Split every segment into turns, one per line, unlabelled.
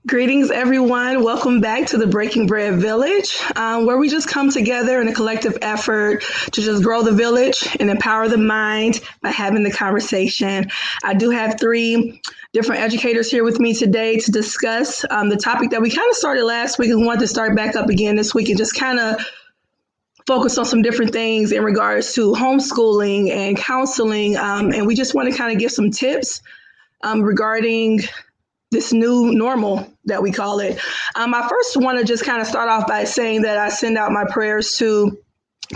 Greetings, everyone. Welcome back to the Breaking Bread Village, where we just come together in a collective effort to just grow the village and empower the mind by having the conversation. I do have three different educators here with me today to discuss the topic that we kind of started last week and wanted to start back up again this week and just kind of focus on some different things in regards to homeschooling and counseling. And we just want to kind of give some tips regarding this new normal that we call it. I first want to just kind of start off by saying that I send out my prayers to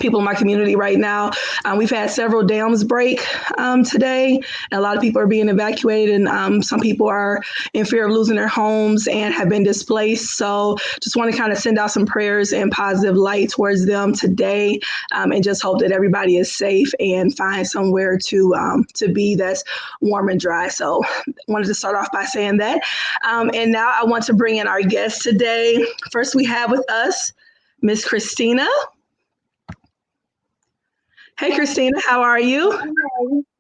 people in my community right now. We've had several dams break today, and a lot of people are being evacuated, and some people are in fear of losing their homes and have been displaced. So just want to kind of send out some prayers and positive light towards them today, and just hope that everybody is safe and find somewhere to be that's warm and dry. So wanted to start off by saying that. And now I want to bring in our guest today. First, we have with us Miss Christina. Hey, Christina, how are you?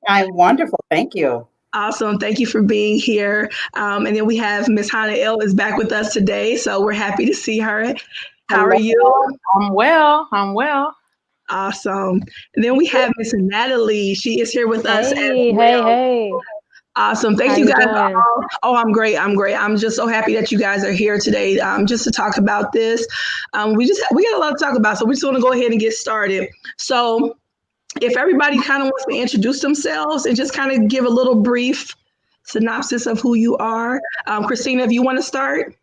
I'm wonderful. Thank you.
Awesome. Thank you for being here. And then we have Miss Hannah is back with us today. So we're happy to see her. How are you?
I'm well.
Awesome. And then we have Miss Natalie. She is here with us as well.
Hey.
Awesome. Thank you guys all. Oh, I'm great. I'm just so happy that you guys are here today just to talk about this. We got a lot to talk about. So we just want to go ahead and get started. So if everybody kind of wants to introduce themselves and just kind of give a little brief synopsis of who you are. Christina, if you want to start.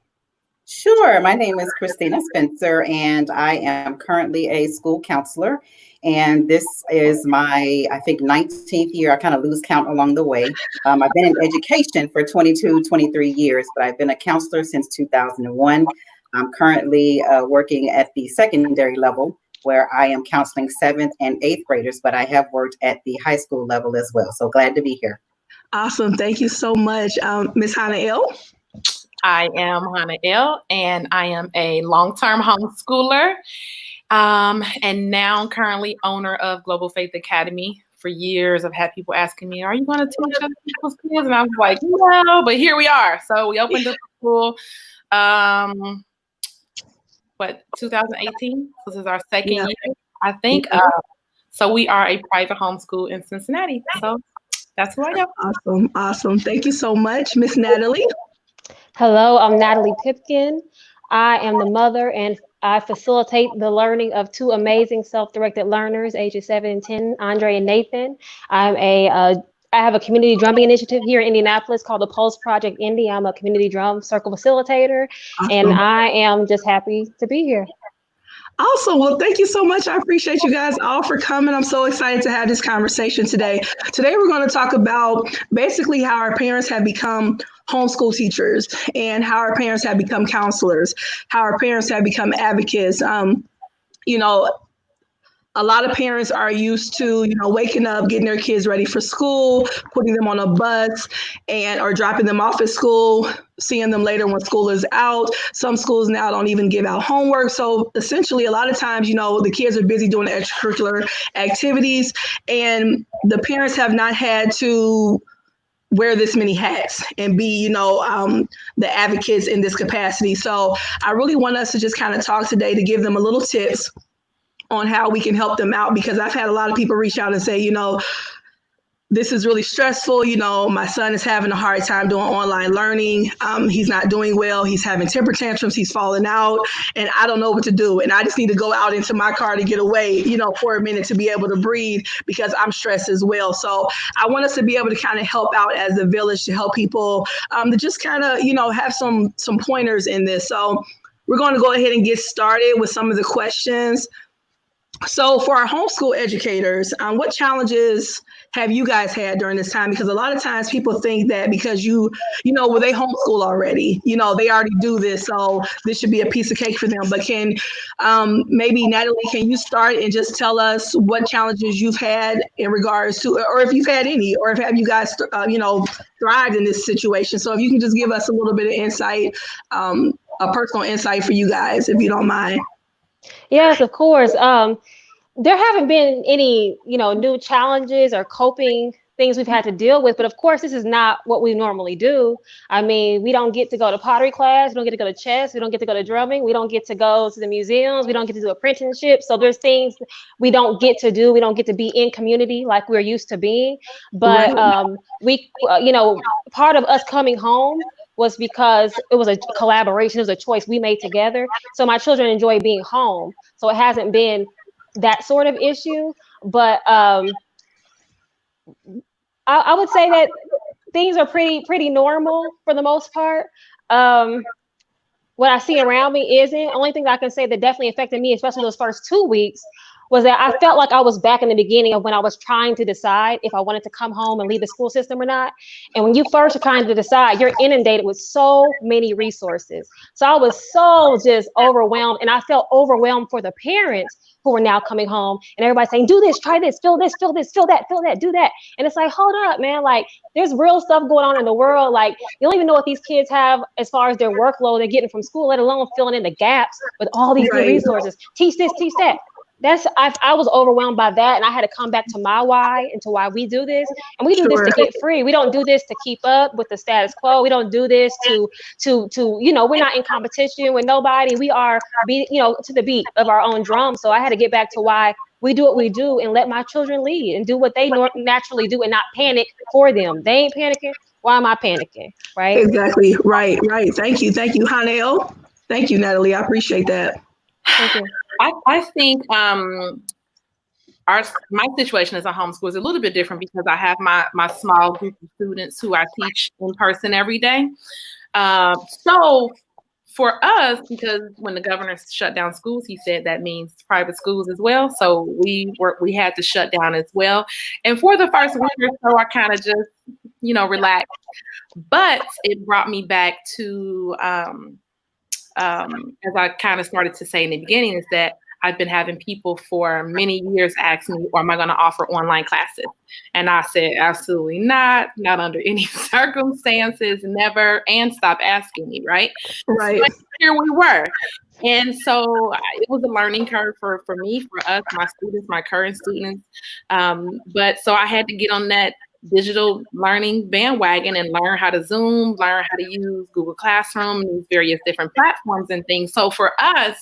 Sure. My name is Christina Spencer, and I am currently a school counselor. And this is my, I think, 19th year. I kind of lose count along the way. I've been in education for 22, 23 years, but I've been a counselor since 2001. I'm currently working at the secondary level, where I am counseling 7th and 8th graders, but I have worked at the high school level as well. So glad to be here.
Awesome. Thank you so much. Ms. Hannah L.
I am Hannah L, and I am a long-term homeschooler, and now currently owner of Global Faith Academy. For years, I've had people asking me, are you going to teach other people's kids? And I was like, no, but here we are. So we opened up a school. 2018? This is our second year, I think. So we are a private homeschool in Cincinnati. So that's who I am.
Awesome. Thank you so much, Miss Natalie.
Hello, I'm Natalie Pipkin. I am the mother, and I facilitate the learning of two amazing self-directed learners, ages 7 and 10, Andre and Nathan. I have a community drumming initiative here in Indianapolis called the Pulse Project Indy. I'm a community drum circle facilitator, and I am just happy to be here.
Awesome. Well, thank you so much. I appreciate you guys all for coming. I'm so excited to have this conversation today. Today, we're going to talk about basically how our parents have become homeschool teachers and how our parents have become counselors, how our parents have become advocates. A lot of parents are used to, waking up, getting their kids ready for school, putting them on a bus or dropping them off at school, seeing them later when school is out. Some schools now don't even give out homework. So essentially, a lot of times, the kids are busy doing extracurricular activities, and the parents have not had to wear this many hats and be, the advocates in this capacity. So I really want us to just kind of talk today to give them a little tips on how we can help them out, because I've had a lot of people reach out and say, this is really stressful. My son is having a hard time doing online learning. He's not doing well. He's having temper tantrums. He's falling out, and I don't know what to do. And I just need to go out into my car to get away, for a minute to be able to breathe, because I'm stressed as well. So I want us to be able to kind of help out as a village to help people to just kind of, have some pointers in this. So we're going to go ahead and get started with some of the questions. So for our homeschool educators, what challenges have you guys had during this time? Because a lot of times people think that because they homeschool already, they already do this, so this should be a piece of cake for them. But can maybe Natalie, can you start and just tell us what challenges you've had in regards to, or if you've had any, or if have you guys, thrived in this situation? So if you can just give us a little bit of insight, a personal insight for you guys, if you don't mind.
Yes, of course. There haven't been any, new challenges or coping things we've had to deal with. But of course, this is not what we normally do. I mean, we don't get to go to pottery class. We don't get to go to chess. We don't get to go to drumming. We don't get to go to the museums. We don't get to do apprenticeships. So there's things we don't get to do. We don't get to be in community like we're used to being. But part of us coming home was because it was a collaboration. It was a choice we made together. So my children enjoy being home. So it hasn't been that sort of issue. But I would say that things are pretty normal for the most part. What I see around me isn't. Only thing that I can say that definitely affected me, especially those first 2 weeks, was that I felt like I was back in the beginning of when I was trying to decide if I wanted to come home and leave the school system or not. And when you first are trying to decide, you're inundated with so many resources. So I was so just overwhelmed, and I felt overwhelmed for the parents who were now coming home, and everybody saying, do this, try this, fill this, fill that, do that. And it's like, hold up, man. Like, there's real stuff going on in the world. Like, you don't even know what these kids have as far as their workload they're getting from school, let alone filling in the gaps with all these new resources. Teach this, teach that. I was overwhelmed by that, and I had to come back to my why and to why we do this. And we do this to get free. We don't do this to keep up with the status quo. We don't do this to we're not in competition with nobody. We are to the beat of our own drum. So I had to get back to why we do what we do and let my children lead and do what they naturally do and not panic for them. They ain't panicking. Why am I panicking? Right?
Exactly. Right. Thank you, Hanel. Thank you, Natalie. I appreciate that.
Thank you.
I think my situation as a homeschool is a little bit different because I have my small group of students who I teach in person every day. So for us, because when the governor shut down schools, he said that means private schools as well. So we had to shut down as well. And for the first week or so, I kind of just relaxed. But it brought me back to as I kind of started to say in the beginning, is that I've been having people for many years ask me, or am I going to offer online classes? And I said, absolutely not under any circumstances, never, and stop asking me, right?
Right.
So here we were. And so it was a learning curve for me, for us, my students, my current students. But so I had to get on that digital learning bandwagon and learn how to Zoom, learn how to use Google Classroom, and these various different platforms and things. So for us,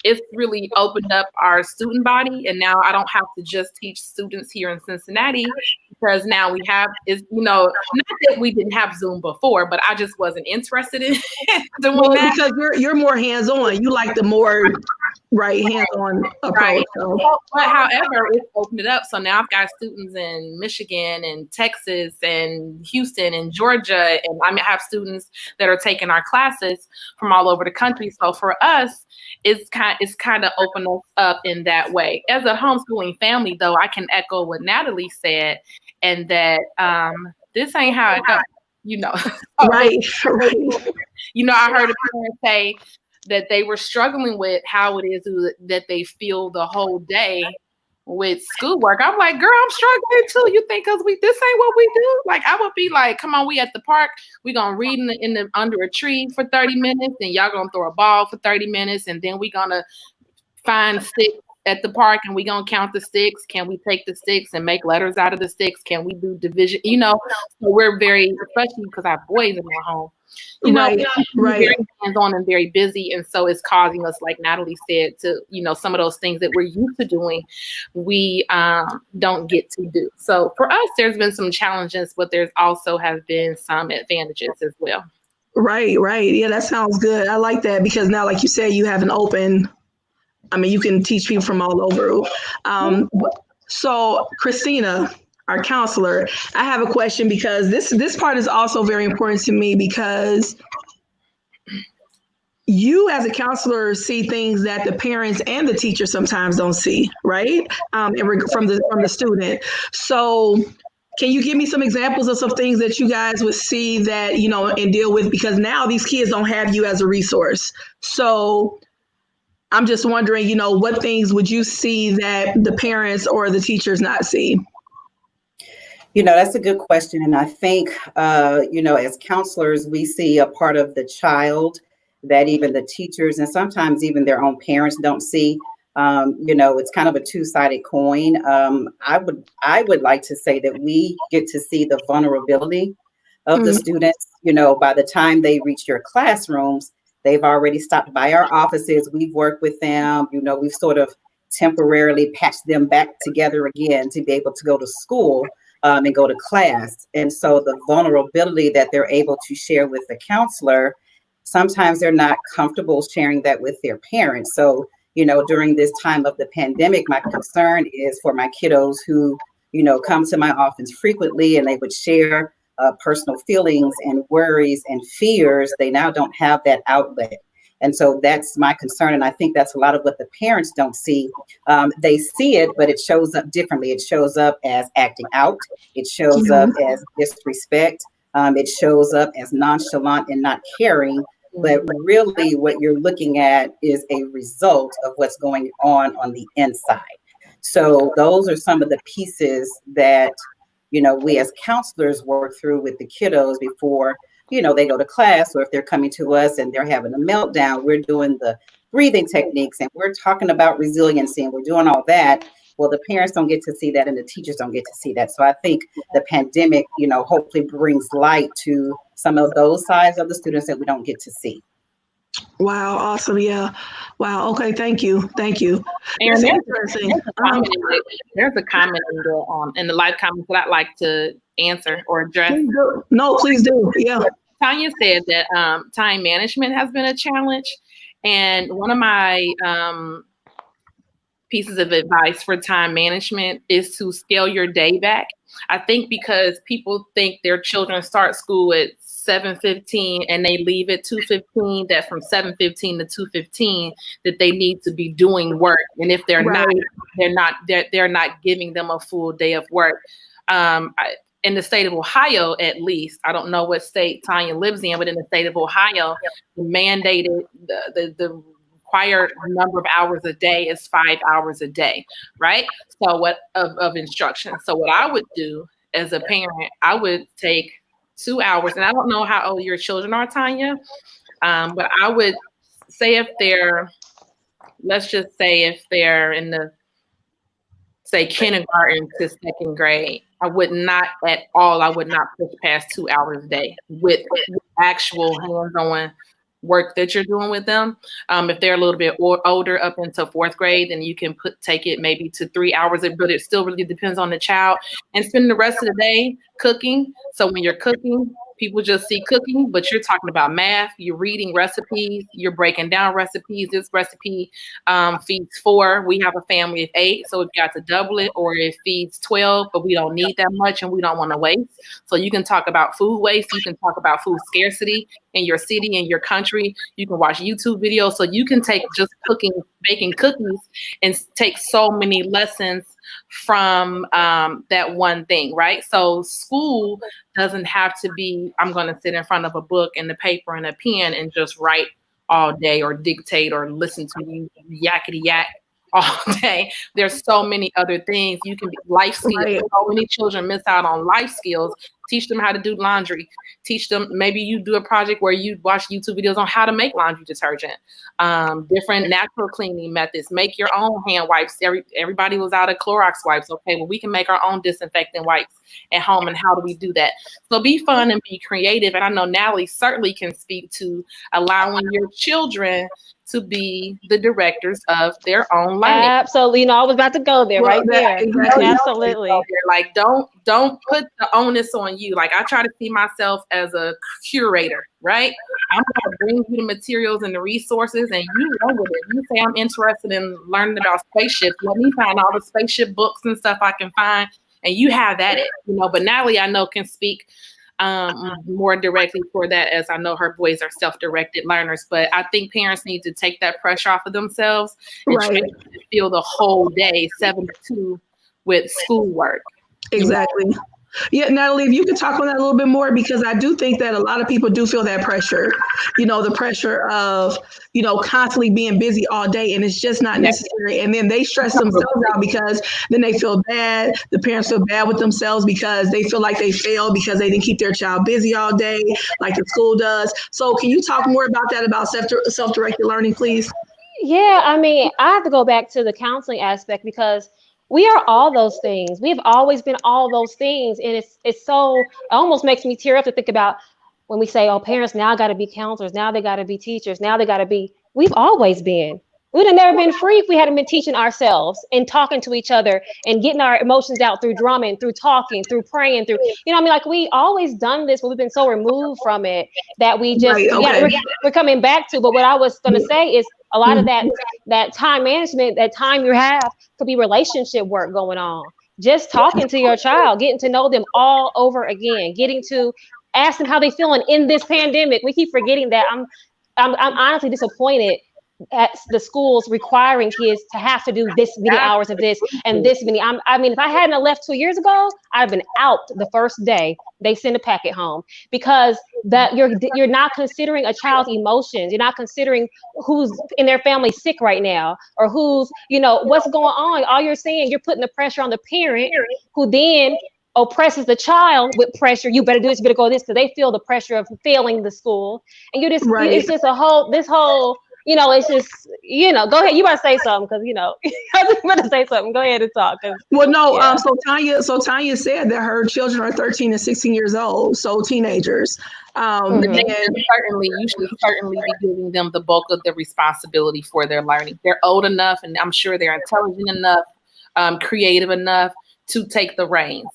it's really opened up our student body. And now I don't have to just teach students here in Cincinnati, because now we have not that we didn't have Zoom before, but I just wasn't interested in doing that.
Because you're more hands-on. You like the more hands-on approach.
Right.
So.
But however, it's opened it up. So now I've got students in Michigan and Texas and Houston and Georgia, and I have students that are taking our classes from all over the country. So for us, it's kind of opened us up in that way. As a homeschooling family, though, I can echo what Natalie said, and that this ain't how it goes.
Right.
I heard a parent say that they were struggling with how it is that they feel the whole day with schoolwork. I'm like, girl, I'm struggling too. You think because this ain't what we do? Like, I would be like, come on, we at the park. We gonna read under a tree for 30 minutes, and y'all gonna throw a ball for 30 minutes, and then we gonna find sticks at the park, and we gonna count the sticks. Can we take the sticks and make letters out of the sticks? Can we do division? So we're very, especially because I have boys in my home.
Right.
Very hands-on and very busy, and so it's causing us, like Natalie said, to some of those things that we're used to doing, we don't get to do. So for us, there's been some challenges, but there's also have been some advantages as well.
Right. Yeah, that sounds good. I like that, because now, like you said, you have an open. You can teach people from all over. So Christina, our counselor, I have a question, because this part is also very important to me, because you as a counselor see things that the parents and the teacher sometimes don't see, right? From the student. So can you give me some examples of some things that you guys would see that, and deal with? Because now these kids don't have you as a resource. So I'm just wondering, what things would you see that the parents or the teachers not see?
That's a good question. And I think, as counselors, we see a part of the child that even the teachers and sometimes even their own parents don't see. It's kind of a two-sided coin. I would like to say that we get to see the vulnerability of the students. By the time they reach your classrooms, they've already stopped by our offices. We've worked with them. We've sort of temporarily patched them back together again to be able to go to school and go to class. And so the vulnerability that they're able to share with the counselor, sometimes they're not comfortable sharing that with their parents. So, during this time of the pandemic, my concern is for my kiddos who, come to my office frequently and they would share personal feelings and worries and fears. They now don't have that outlet. And so that's my concern. And I think that's a lot of what the parents don't see. They see it, but it shows up differently. It shows up as acting out. It shows up as disrespect. It shows up as nonchalant and not caring. But really what you're looking at is a result of what's going on the inside. So those are some of the pieces that, we as counselors work through with the kiddos before, they go to class, or if they're coming to us and they're having a meltdown, we're doing the breathing techniques and we're talking about resiliency and we're doing all that. Well, the parents don't get to see that and the teachers don't get to see that. So I think the pandemic, hopefully brings light to some of those sides of the students that we don't get to see.
Wow. Awesome. Yeah. Wow. Okay. Thank you.
And there's a comment in the live comments that I'd like to answer or address.
No, please do. Yeah.
Tanya said that time management has been a challenge. And one of my pieces of advice for time management is to scale your day back. I think because people think their children start school at 7:15 and they leave at 2:15, that from 7:15 to 2:15 that they need to be doing work. And if they're not giving them a full day of work. In the state of Ohio, at least, I don't know what state Tanya lives in, but in the state of Ohio, mandated the required number of hours a day is 5 hours a day, right? So of instruction. So what I would do as a parent, I would take 2 hours, and I don't know how old your children are, Tanya, but I would say if they're in the, say, kindergarten to second grade, I would not push past 2 hours a day with actual hands-on work that you're doing with them. If they're a little bit older, up into fourth grade, then you can take it maybe to 3 hours, but it still really depends on the child. And spend the rest of the day cooking. So when you're cooking, people just see cooking, but you're talking about math, you're reading recipes, you're breaking down recipes. This recipe feeds 4. We have a family of 8, so we've got to double it, or it feeds 12, but we don't need that much and we don't want to waste. So you can talk about food waste, you can talk about food scarcity in your city, in your country. You can watch YouTube videos. So you can take just baking cookies and take so many lessons from that one thing, right? So school doesn't have to be, I'm going to sit in front of a book and a paper and a pen and just write all day or dictate or listen to you yakety yak all day. There's so many other things you can be. Life skills. Right. So many children miss out on life skills. Teach them how to do laundry. Teach them, maybe you do a project where you watch YouTube videos on how to make laundry detergent. Different natural cleaning methods. Make your own hand wipes. Everybody was out of Clorox wipes. Okay, well, we can make our own disinfectant wipes at home. And how do we do that? So be fun and be creative. And I know Natalie certainly can speak to allowing your children to be the directors of their own learning.
Absolutely. I was about to go there, right there. Exactly. Absolutely.
Like, don't put the onus on you. Like, I try to see myself as a curator, right? I'm going to bring you the materials and the resources, and you know with it. You say I'm interested in learning about spaceships. Let me find all the spaceship books and stuff I can find, and you have that. But Natalie, I know, can speak more directly for that, as I know her boys are self-directed learners. But I think parents need to take that pressure off of themselves and try to feel the whole day 7 to 2 with schoolwork.
Exactly. Yeah, Natalie, if you could talk on that a little bit more, because I do think that a lot of people do feel that pressure, the pressure of, constantly being busy all day, and it's just not necessary. And then they stress themselves out because then they feel bad. The parents feel bad with themselves because they feel like they failed because they didn't keep their child busy all day like the school does. So can you talk more about that, about self-directed learning, please?
Yeah, I mean, I have to go back to the counseling aspect because we are all those things. We've always been all those things, and it's so, it almost makes me tear up to think about when we say, "Oh, parents now got to be counselors, now they got to be teachers, now they got to be." We've always been. We'd have never been free if we hadn't been teaching ourselves and talking to each other and getting our emotions out through drumming, through talking, through praying, through, you know, what I mean, like we always done this, but we've been so removed from it that we just,
Right.
yeah,
Okay.
we're coming back to. But what I was gonna say is a lot of that time management, that time you have could be relationship work going on. Just talking to your child, getting to know them all over again, getting to ask them how they feeling in this pandemic. We keep forgetting that. I'm honestly disappointed at the schools requiring kids to have to do this many hours of this and this many. I mean, if I hadn't left 2 years ago, I'd have been out the first day they send a packet home, because that you're not considering a child's emotions. You're not considering who's in their family sick right now, or who's, you know, what's going on. All you're saying, you're putting the pressure on the parent, who then oppresses the child with pressure. You better do this, you better go this, because they feel the pressure of failing the school. And you just,
Right.
it's just this whole, you know, it's just, you know, go ahead. You about to say something, because, you know, I was about to say something. Go ahead and talk.
Well, no.
Yeah.
So Tanya said that her children are 13 and 16 years old, so teenagers.
You should certainly be giving them the bulk of the responsibility for their learning. They're old enough, and I'm sure they're intelligent enough, creative enough to take the reins.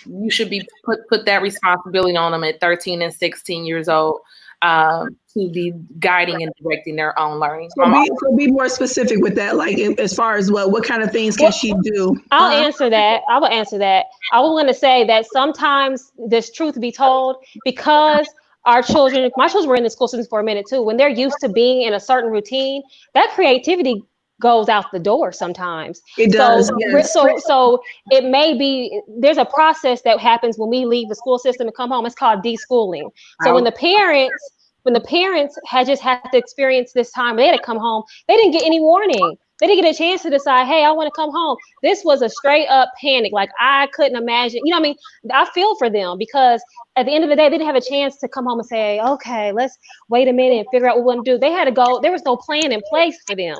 You should be put that responsibility on them at 13 and 16 years old, to be guiding and directing their own learning.
So be more specific with that, like as far as what kind of things can she do?
I'll answer that. I will answer that. I was going to say that sometimes there's truth be told, because my children were in the school system for a minute too. When they're used to being in a certain routine, that creativity goes out the door sometimes.
It does. Yes.
So it may be, there's a process that happens when we leave the school system and come home. It's called deschooling. So when the parents had to experience this time, they had to come home, they didn't get any warning. They didn't get a chance to decide, hey, I want to come home. This was a straight up panic. Like, I couldn't imagine, you know what I mean? I feel for them, because at the end of the day, they didn't have a chance to come home and say, okay, let's wait a minute and figure out what we want to do. They had to go. There was no plan in place for them.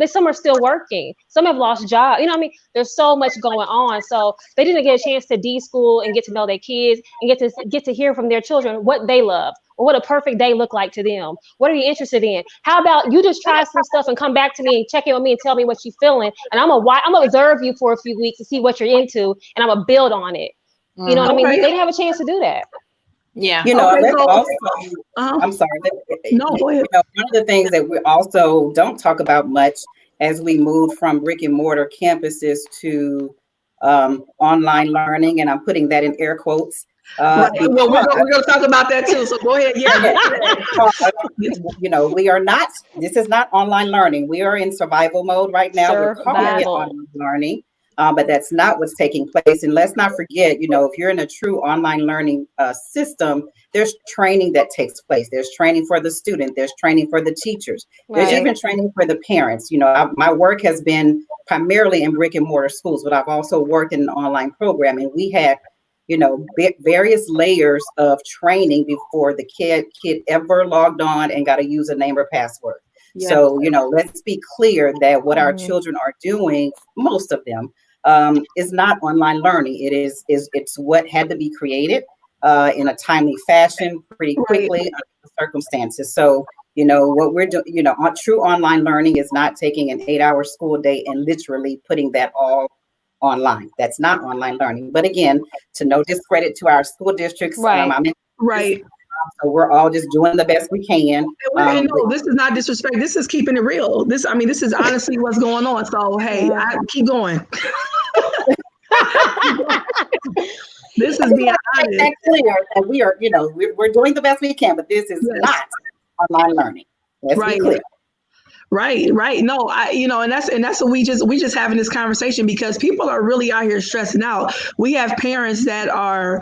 Some are still working. Some have lost jobs. You know what I mean? There's so much going on. So they didn't get a chance to de-school and get to know their kids and get to hear from their children what they love, or what a perfect day look like to them. What are you interested in? How about you just try some stuff and come back to me and check in with me and tell me what you're feeling, and I'm gonna observe you for a few weeks to see what you're into, and I'm gonna build on it. You know what I mean? They didn't have a chance to do that.
Yeah.
You know, also,
I'm
sorry.
No, go ahead.
You know, one of the things that we also don't talk about much as we move from brick and mortar campuses to online learning, and I'm putting that in air quotes.
Well, we're going to talk about that too. So go ahead. Yeah.
You know, this is not online learning. We are in survival mode right now. We're calling it online learning, but that's not what's taking place. And let's not forget, you know, if you're in a true online learning system, there's training that takes place. There's training for the student. There's training for the teachers. There's even training for the parents. You know, my work has been primarily in brick and mortar schools, but I've also worked in an online program, and we had, you know, various layers of training before the kid ever logged on and got a username or password. Yeah. So, you know, let's be clear that what our children are doing, most of them, is not online learning. It's what had to be created in a timely fashion, pretty quickly under the circumstances. So, you know, what we're doing, you know, true online learning is not taking an 8-hour school day and literally putting that all online. That's not online learning. But again, to no discredit to our school districts,
right.
So we're all just doing the best we can.
No, this is not disrespect. This is keeping it real. This is honestly what's going on. So hey, I keep going. This is being honest.
That clear that we are, you know, we're doing the best we can, but this is not online learning. Let's be clear.
Right. No, and that's what we just having this conversation, because people are really out here stressing out. We have parents that are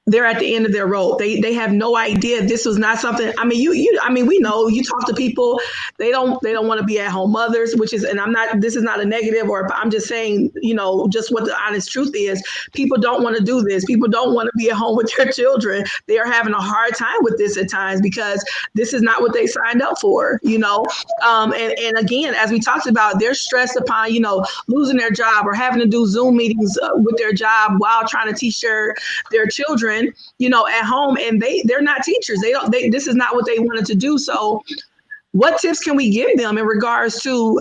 they're at the end of their rope. They have no idea this was not something. I mean, we know, you talk to people, they don't want to be at home mothers, which is, and this is not a negative, or I'm just saying, just what the honest truth is. People don't want to do this. People don't want to be at home with their children. They are having a hard time with this at times because this is not what they signed up for, and again, as we talked about, they're stressed upon, losing their job or having to do Zoom meetings with their job while trying to teach their children, at home, and they're not teachers. This is not what they wanted to do. So what tips can we give them in regards to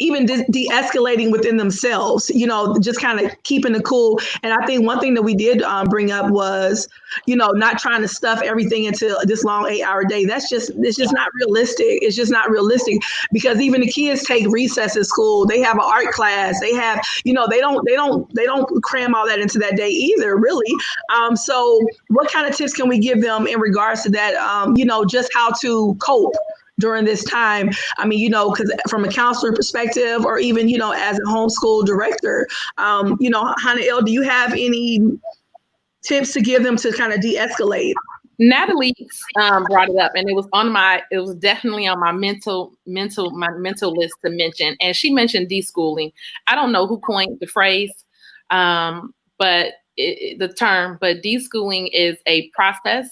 even de-escalating within themselves, just kind of keeping it cool? And I think one thing that we did bring up was, not trying to stuff everything into this long 8-hour day. It's just not realistic. It's just not realistic, because even the kids take recess at school. They have an art class. They have, they don't cram all that into that day either, really. So what kind of tips can we give them in regards to that? Just how to cope during this time? I mean, because from a counselor perspective, or even, as a homeschool director, Hannah L., do you have any tips to give them to kind of de-escalate?
Natalie brought it up, and it was definitely on my mental list to mention. And she mentioned deschooling. I don't know who coined the phrase, but deschooling is a process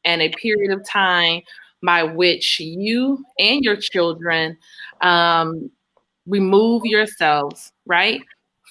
and a period of time by which you and your children remove yourselves, right,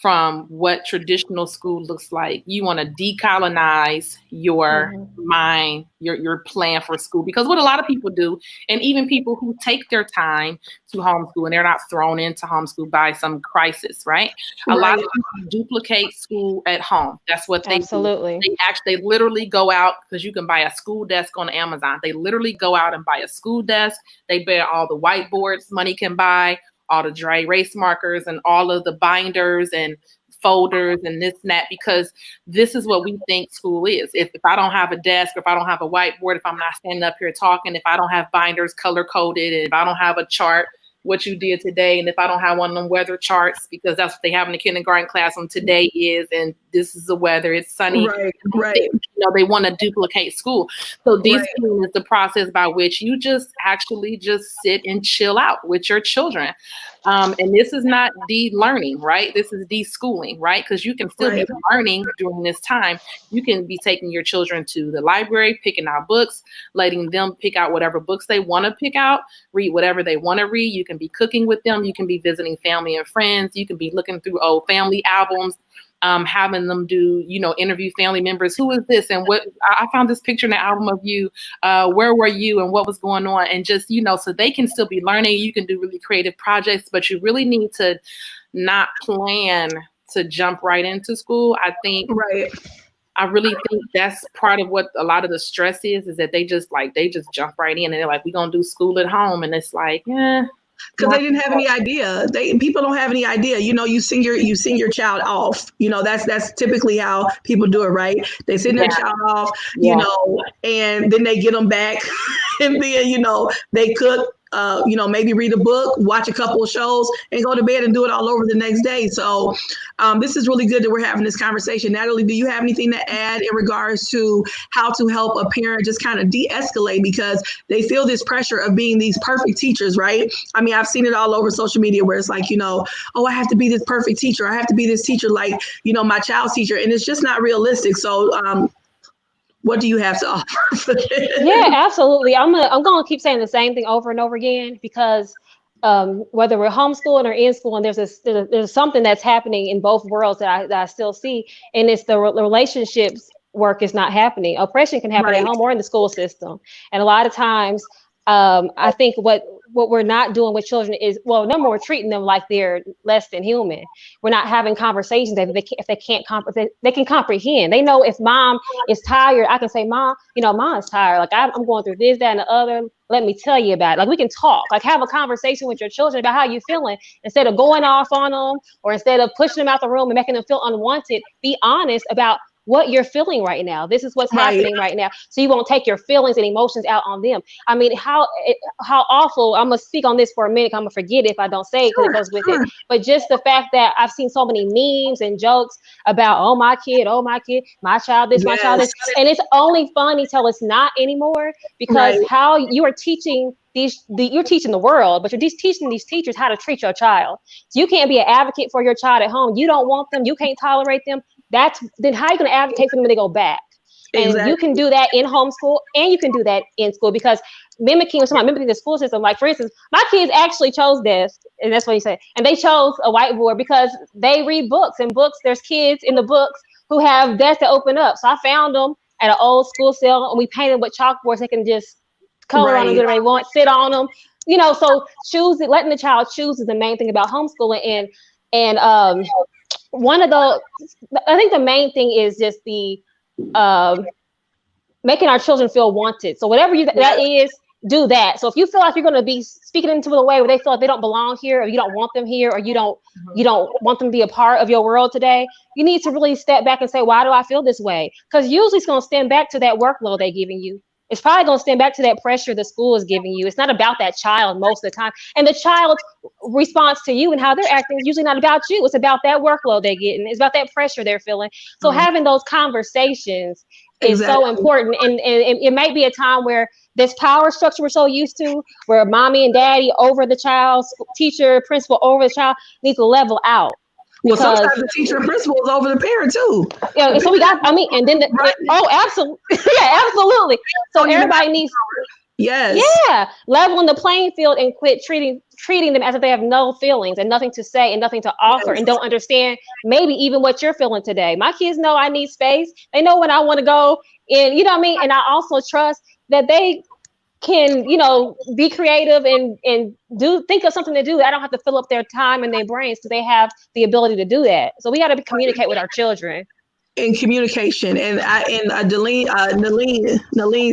from what traditional school looks like. You want to decolonize your mind, your plan for school, because what a lot of people do, and even people who take their time to homeschool and they're not thrown into homeschool by some crisis, right? A lot of people duplicate school at home. That's what they
Absolutely
do. They literally go out, because you can buy a school desk on Amazon. They literally go out and buy a school desk. They buy all the whiteboards money can buy, all the dry erase markers, and all of the binders and folders and this and that, because this is what we think school is. If I don't have a desk, if I don't have a whiteboard, if I'm not standing up here talking, if I don't have binders color coded, and if I don't have a chart, what you did today, and if I don't have one of them weather charts, because that's what they have in the kindergarten classroom, today is, and this is the weather, it's sunny.
Right.
They want to duplicate school. So deschooling is the process by which you just actually just sit and chill out with your children. And this is not de-learning, right? This is de-schooling, right? Because you can still be learning during this time. You can be taking your children to the library, picking out books, letting them pick out whatever books they want to pick out, read whatever they want to read. You can be cooking with them. You can be visiting family and friends. You can be looking through old family albums, having them do, interview family members. Who is this? And what, I found this picture in the album of you. Where were you and what was going on? And just, so they can still be learning. You can do really creative projects, but you really need to not plan to jump right into school. I think, I really think that's part of what a lot of the stress is that they just jump right in, and they're like, we're going to do school at home. And it's like,
because they didn't have any idea. People don't have any idea. You send your child off. That's typically how people do it, right? They send their child off, and then they get them back, and then they cook. Maybe read a book, watch a couple of shows, and go to bed and do it all over the next day. So this is really good that we're having this conversation. Natalie, do you have anything to add in regards to how to help a parent just kind of de-escalate, because they feel this pressure of being these perfect teachers, right? I mean, I've seen it all over social media where it's like, I have to be this perfect teacher. I have to be this teacher like, my child's teacher. And it's just not realistic. So what do you have to offer for this?
Yeah, absolutely. I'm gonna keep saying the same thing over and over again, because whether we're homeschooling or in school, and there's something that's happening in both worlds that I still see, and it's the relationships work is not happening. Oppression can happen at home or in the school system, and a lot of times, I think what we're not doing with children is, well, number one, we're treating them like they're less than human. We're not having conversations that they can comprehend. They know if mom is tired, I can say, Mom, Mom is tired. Like I'm going through this, that, and the other. Let me tell you about it. Like we can talk, like have a conversation with your children about how you're feeling, instead of going off on them, or instead of pushing them out the room and making them feel unwanted. Be honest about what you're feeling right now. This is what's
Right.
happening right now. So you won't take your feelings and emotions out on them. I mean, how awful. I'm gonna speak on this for a minute. I'm gonna forget it if I don't say it because it goes with it. But just the fact that I've seen so many memes and jokes about, oh my kid, my child this, my child this, and it's only funny till it's not anymore, because how you are teaching you're teaching the world, but you're teaching these teachers how to treat your child. So you can't be an advocate for your child at home. You don't want them. You can't tolerate them. Then how are you going to advocate for them when they go back? And you can do that in homeschool, and you can do that in school, because mimicking the school system. Like, for instance, my kids actually chose desk, and that's what you say. And they chose a whiteboard because they read books, and there's kids in the books who have desks that open up. So I found them at an old school sale, and we painted with chalkboards. They can just color on them, do whatever they want, sit on them. So letting the child choose is the main thing about homeschooling. And I think the main thing is just the making our children feel wanted. So whatever that is, do that. So if you feel like you're going to be speaking into a way where they feel like they don't belong here, or you don't want them here, or you don't want them to be a part of your world today, you need to really step back and say, why do I feel this way? Because usually it's going to stand back to that workload they're giving you. It's probably going to stand back to that pressure the school is giving you. It's not about that child most of the time. And the child's response to you and how they're acting is usually not about you. It's about that workload they're getting. It's about that pressure they're feeling. So having those conversations is so important. And it might be a time where this power structure we're so used to, where mommy and daddy over the child, teacher, principal over the child, needs to level out.
Well, sometimes the teacher and principal is over the parent too.
Yeah, so and then absolutely, yeah, absolutely. So everybody needs, leveling the playing field and quit treating them as if they have no feelings and nothing to say and nothing to offer and don't understand maybe even what you're feeling today. My kids know I need space. They know when I want to go, and And I also trust that they can, be creative and think of something to do. I don't have to fill up their time and their brains, because they have the ability to do that. So we got to communicate with our children.
In communication, and Natalie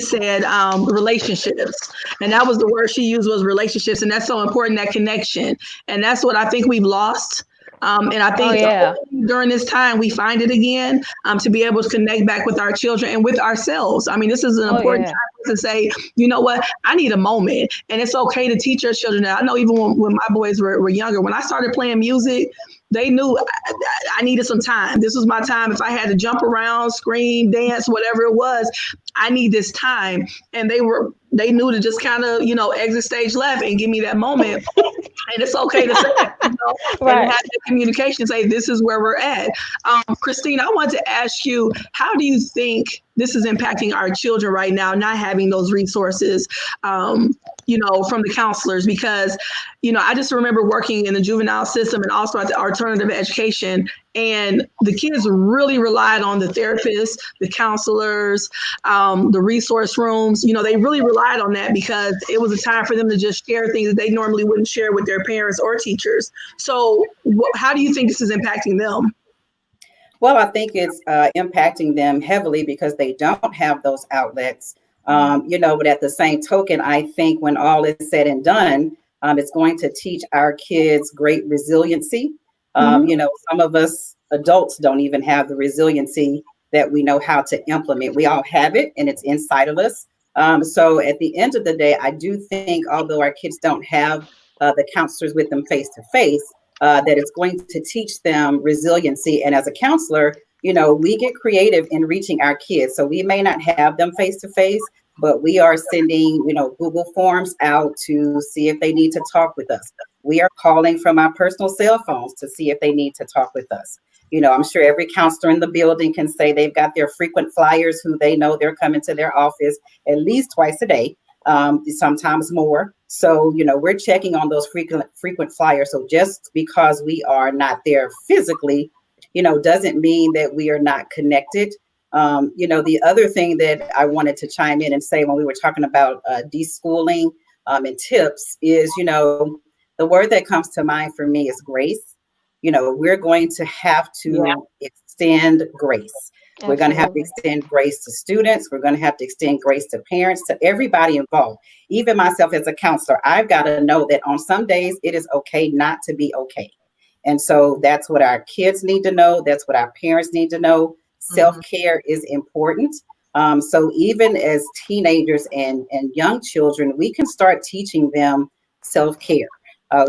said relationships, and that was the word she used, was relationships, and that's so important, that connection, and that's what I think we've lost. And I think during this time we find it again, to be able to connect back with our children and with ourselves. I mean, this is an important time to say, you know what, I need a moment. And it's okay to teach your children that. I know even when my boys were younger, when I started playing music, they knew I needed some time. This was my time. If I had to jump around, scream, dance, whatever it was, I need this time. And they knew to just kind of, exit stage left and give me that moment. And it's okay to say that, and have that communication, say, this is where we're at. Christine, I want to ask you, how do you think this is impacting our children right now, not having those resources, from the counselors? Because, I just remember working in the juvenile system and also at the alternative education, and the kids really relied on the therapists, the counselors, the resource rooms. They really relied on that because it was a time for them to just share things that they normally wouldn't share with their parents or teachers. So how do you think this is impacting them?
Well, I think it's impacting them heavily because they don't have those outlets. But at the same token, I think when all is said and done, it's going to teach our kids great resiliency. Some of us adults don't even have the resiliency that we know how to implement. We all have it, and it's inside of us. So at the end of the day, I do think, although our kids don't have the counselors with them face to face, that it's going to teach them resiliency. And as a counselor, we get creative in reaching our kids. So we may not have them face to face, but we are sending, Google Forms out to see if they need to talk with us. We are calling from our personal cell phones to see if they need to talk with us. I'm sure every counselor in the building can say they've got their frequent flyers who they know they're coming to their office at least twice a day, sometimes more. So, we're checking on those frequent flyers. So just because we are not there physically, doesn't mean that we are not connected. The other thing that I wanted to chime in and say when we were talking about deschooling and tips is, the word that comes to mind for me is grace. We're going to have to extend grace. Absolutely. We're going to have to extend grace to students. We're going to have to extend grace to parents, to everybody involved. Even myself as a counselor, I've got to know that on some days it is okay not to be okay. And so that's what our kids need to know. That's what our parents need to know. Self-care is important. So even as teenagers and young children, we can start teaching them self-care.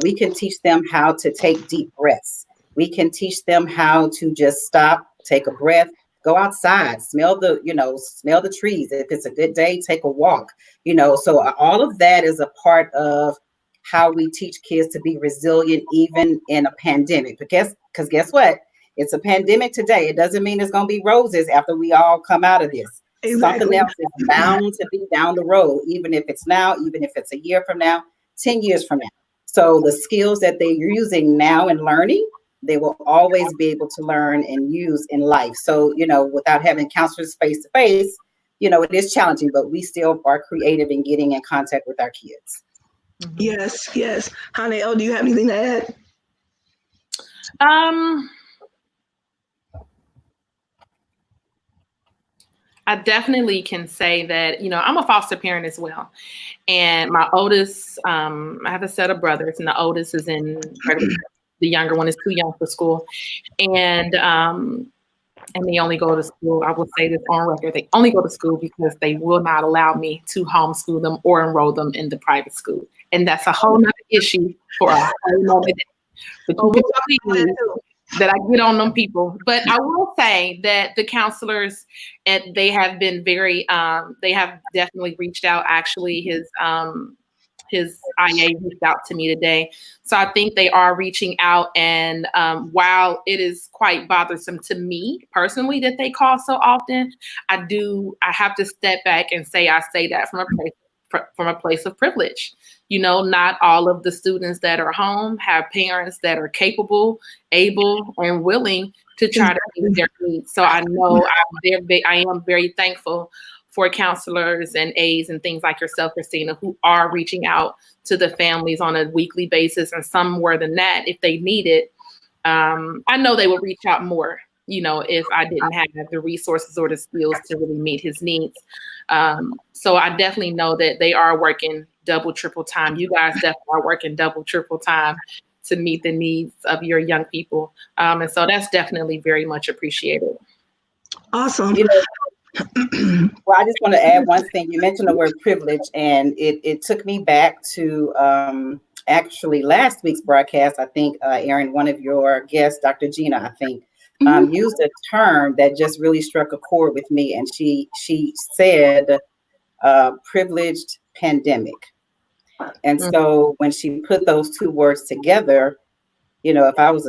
We can teach them how to take deep breaths. We can teach them how to just stop, take a breath, go outside, smell the trees. If it's a good day, take a walk. So all of that is a part of how we teach kids to be resilient even in a pandemic. Because guess what? It's a pandemic today. It doesn't mean it's going to be roses after we all come out of this.
Exactly.
Something else is bound to be down the road, even if it's now, even if it's a year from now, 10 years from now. So the skills that they're using now and learning, they will always be able to learn and use in life. So, without having counselors face to face, it is challenging, but we still are creative in getting in contact with our kids.
Yes. Hanel, do you have anything to add?
I definitely can say that, I'm a foster parent as well. And my oldest, I have a set of brothers, and the oldest is in, the younger one is too young for school. And they only go to school, I will say this on record, they only go to school because they will not allow me to homeschool them or enroll them in the private school. And that's a whole nother issue for a whole nother day. But that I get on them people. But I will say that the counselors, they have been very, they have definitely reached out. Actually, his IA reached out to me today. So I think they are reaching out. And while it is quite bothersome to me personally that they call so often, I have to step back and say, I say that from a place of privilege. Not all of the students that are home have parents that are capable, able, and willing to try to meet their needs. So I know I am very thankful for counselors and aides and things like yourself, Christina, who are reaching out to the families on a weekly basis, and some more than that if they need it. I know they will reach out more, if I didn't have the resources or the skills to really meet his needs. So I definitely know that they are working double, triple time. You guys definitely are working double, triple time to meet the needs of your young people. And so that's definitely very much appreciated.
Awesome.
Well, I just want to add one thing. You mentioned the word privilege, and it took me back to actually last week's broadcast. I think, Erin, one of your guests, Dr. Gina, I think, used a term that just really struck a chord with me. And she said privileged pandemic. And so when she put those two words together, if I was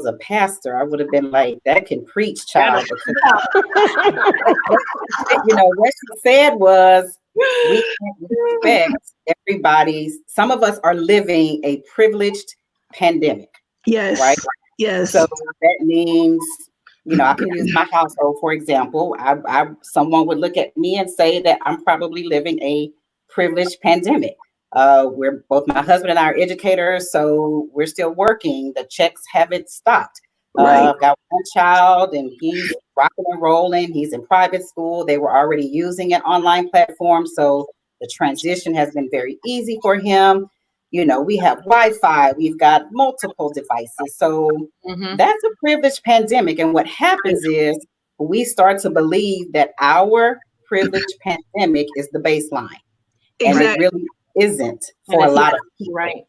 a pastor, I would have been like, that can preach, child. Because, what she said was, we can't expect everybody's. Some of us are living a privileged pandemic.
Yes.
Right.
Yes.
So that means, I can use my household, for example. Someone would look at me and say that I'm probably living a privileged pandemic. We're both, my husband and I are educators, so we're still working. The checks haven't stopped. I've got one child and he's rocking and rolling. He's in private school. They were already using an online platform, so the transition has been very easy for him. We have Wi-Fi. We've got multiple devices. So that's a privileged pandemic. And what happens is we start to believe that our privileged pandemic is the baseline. And it really isn't for a lot of people. Right.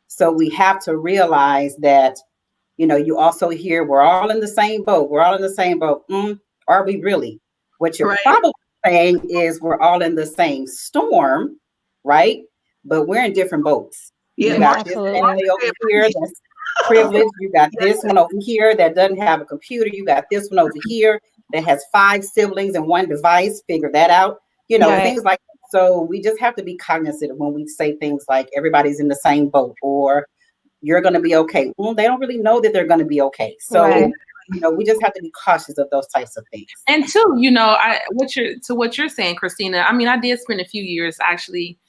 So we have to realize that, you also hear we're all in the same boat. We're all in the same boat. Are we really? What you're probably saying is we're all in the same storm, right? But we're in different boats.
Yeah,
you got this family over here that's privileged. You got this one over here that doesn't have a computer. You got this one over here that has 5 siblings and 1 device. Figure that out. Things like that. So we just have to be cognizant when we say things like everybody's in the same boat or you're going to be okay. They don't really know that they're going to be okay. So, we just have to be cautious of those types of things.
And two, what you're saying, Christina, I did spend a few years actually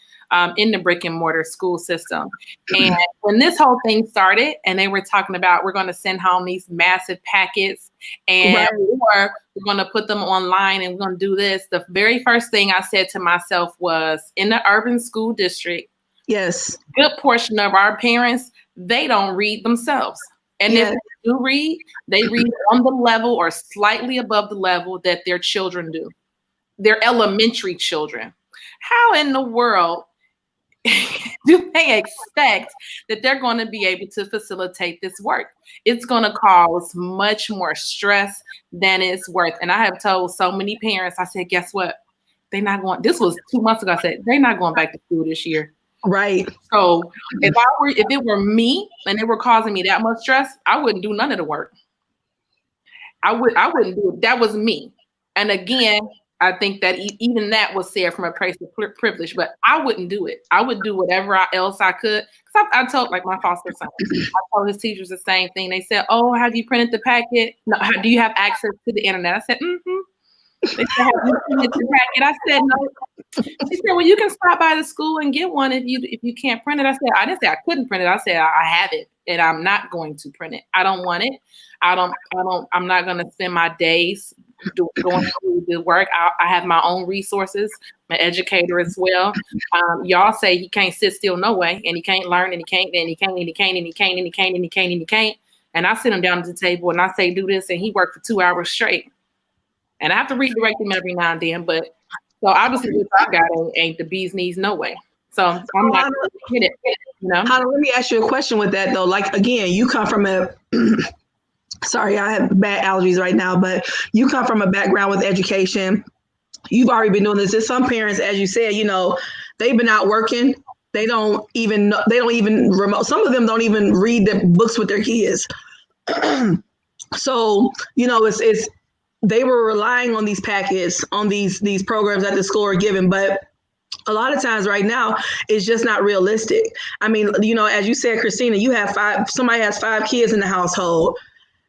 in the brick and mortar school system. And when this whole thing started and they were talking about, we're going to send home these massive packets and or we're going to put them online and we're going to do this. The very first thing I said to myself was, in the urban school district,
yes,
a good portion of our parents, they don't read themselves. And if they do read, they read on the level or slightly above the level that their children do. Their elementary children. How in the world do they expect that they're going to be able to facilitate this work? It's going to cause much more stress than it's worth. And I have told so many parents, I said, guess what? They're not going, this was 2 months ago. I said, they're not going back to school this year.
Right.
So if it were me and they were causing me that much stress, I wouldn't do none of the work. I wouldn't do it. That was me. And again, I think that even that was said from a place of privilege, but I wouldn't do it. I would do whatever else I could. Because I told, like my foster son, I told his teachers the same thing. They said, oh, have you printed the packet? No, do you have access to the internet? I said, mm-hmm. They said, have you printed the packet? I said, no. She said, well, you can stop by the school and get one if you can't print it. I said, I didn't say I couldn't print it. I said, I have it and I'm not going to print it. I don't want it. I'm not going to spend my days going through the work. I have my own resources, my educator as well. Y'all say he can't sit still no way, and he can't learn, and he can't, and he can't, and he can't, and he can't, and he can't, and he can't, and he can't. And I sit him down at the table and I say, do this, and he worked for 2 hours straight. And I have to redirect him every now and then, but so obviously what I got ain't the bee's knees no way. So I'm not gonna hit it, you know.
Hannah, let me ask you a question with that though. Like again, you come from a sorry, I have bad allergies right now, but you come from a background with education. You've already been doing this. There's some parents, as you said, you know, they've been out working. They don't even remote. Some of them don't even read the books with their kids. So, you know, it's they were relying on these packets, on these programs that the school are giving, but a lot of times right now, it's just not realistic. I mean, you know, as you said, Christina, you have somebody has 5 kids in the household.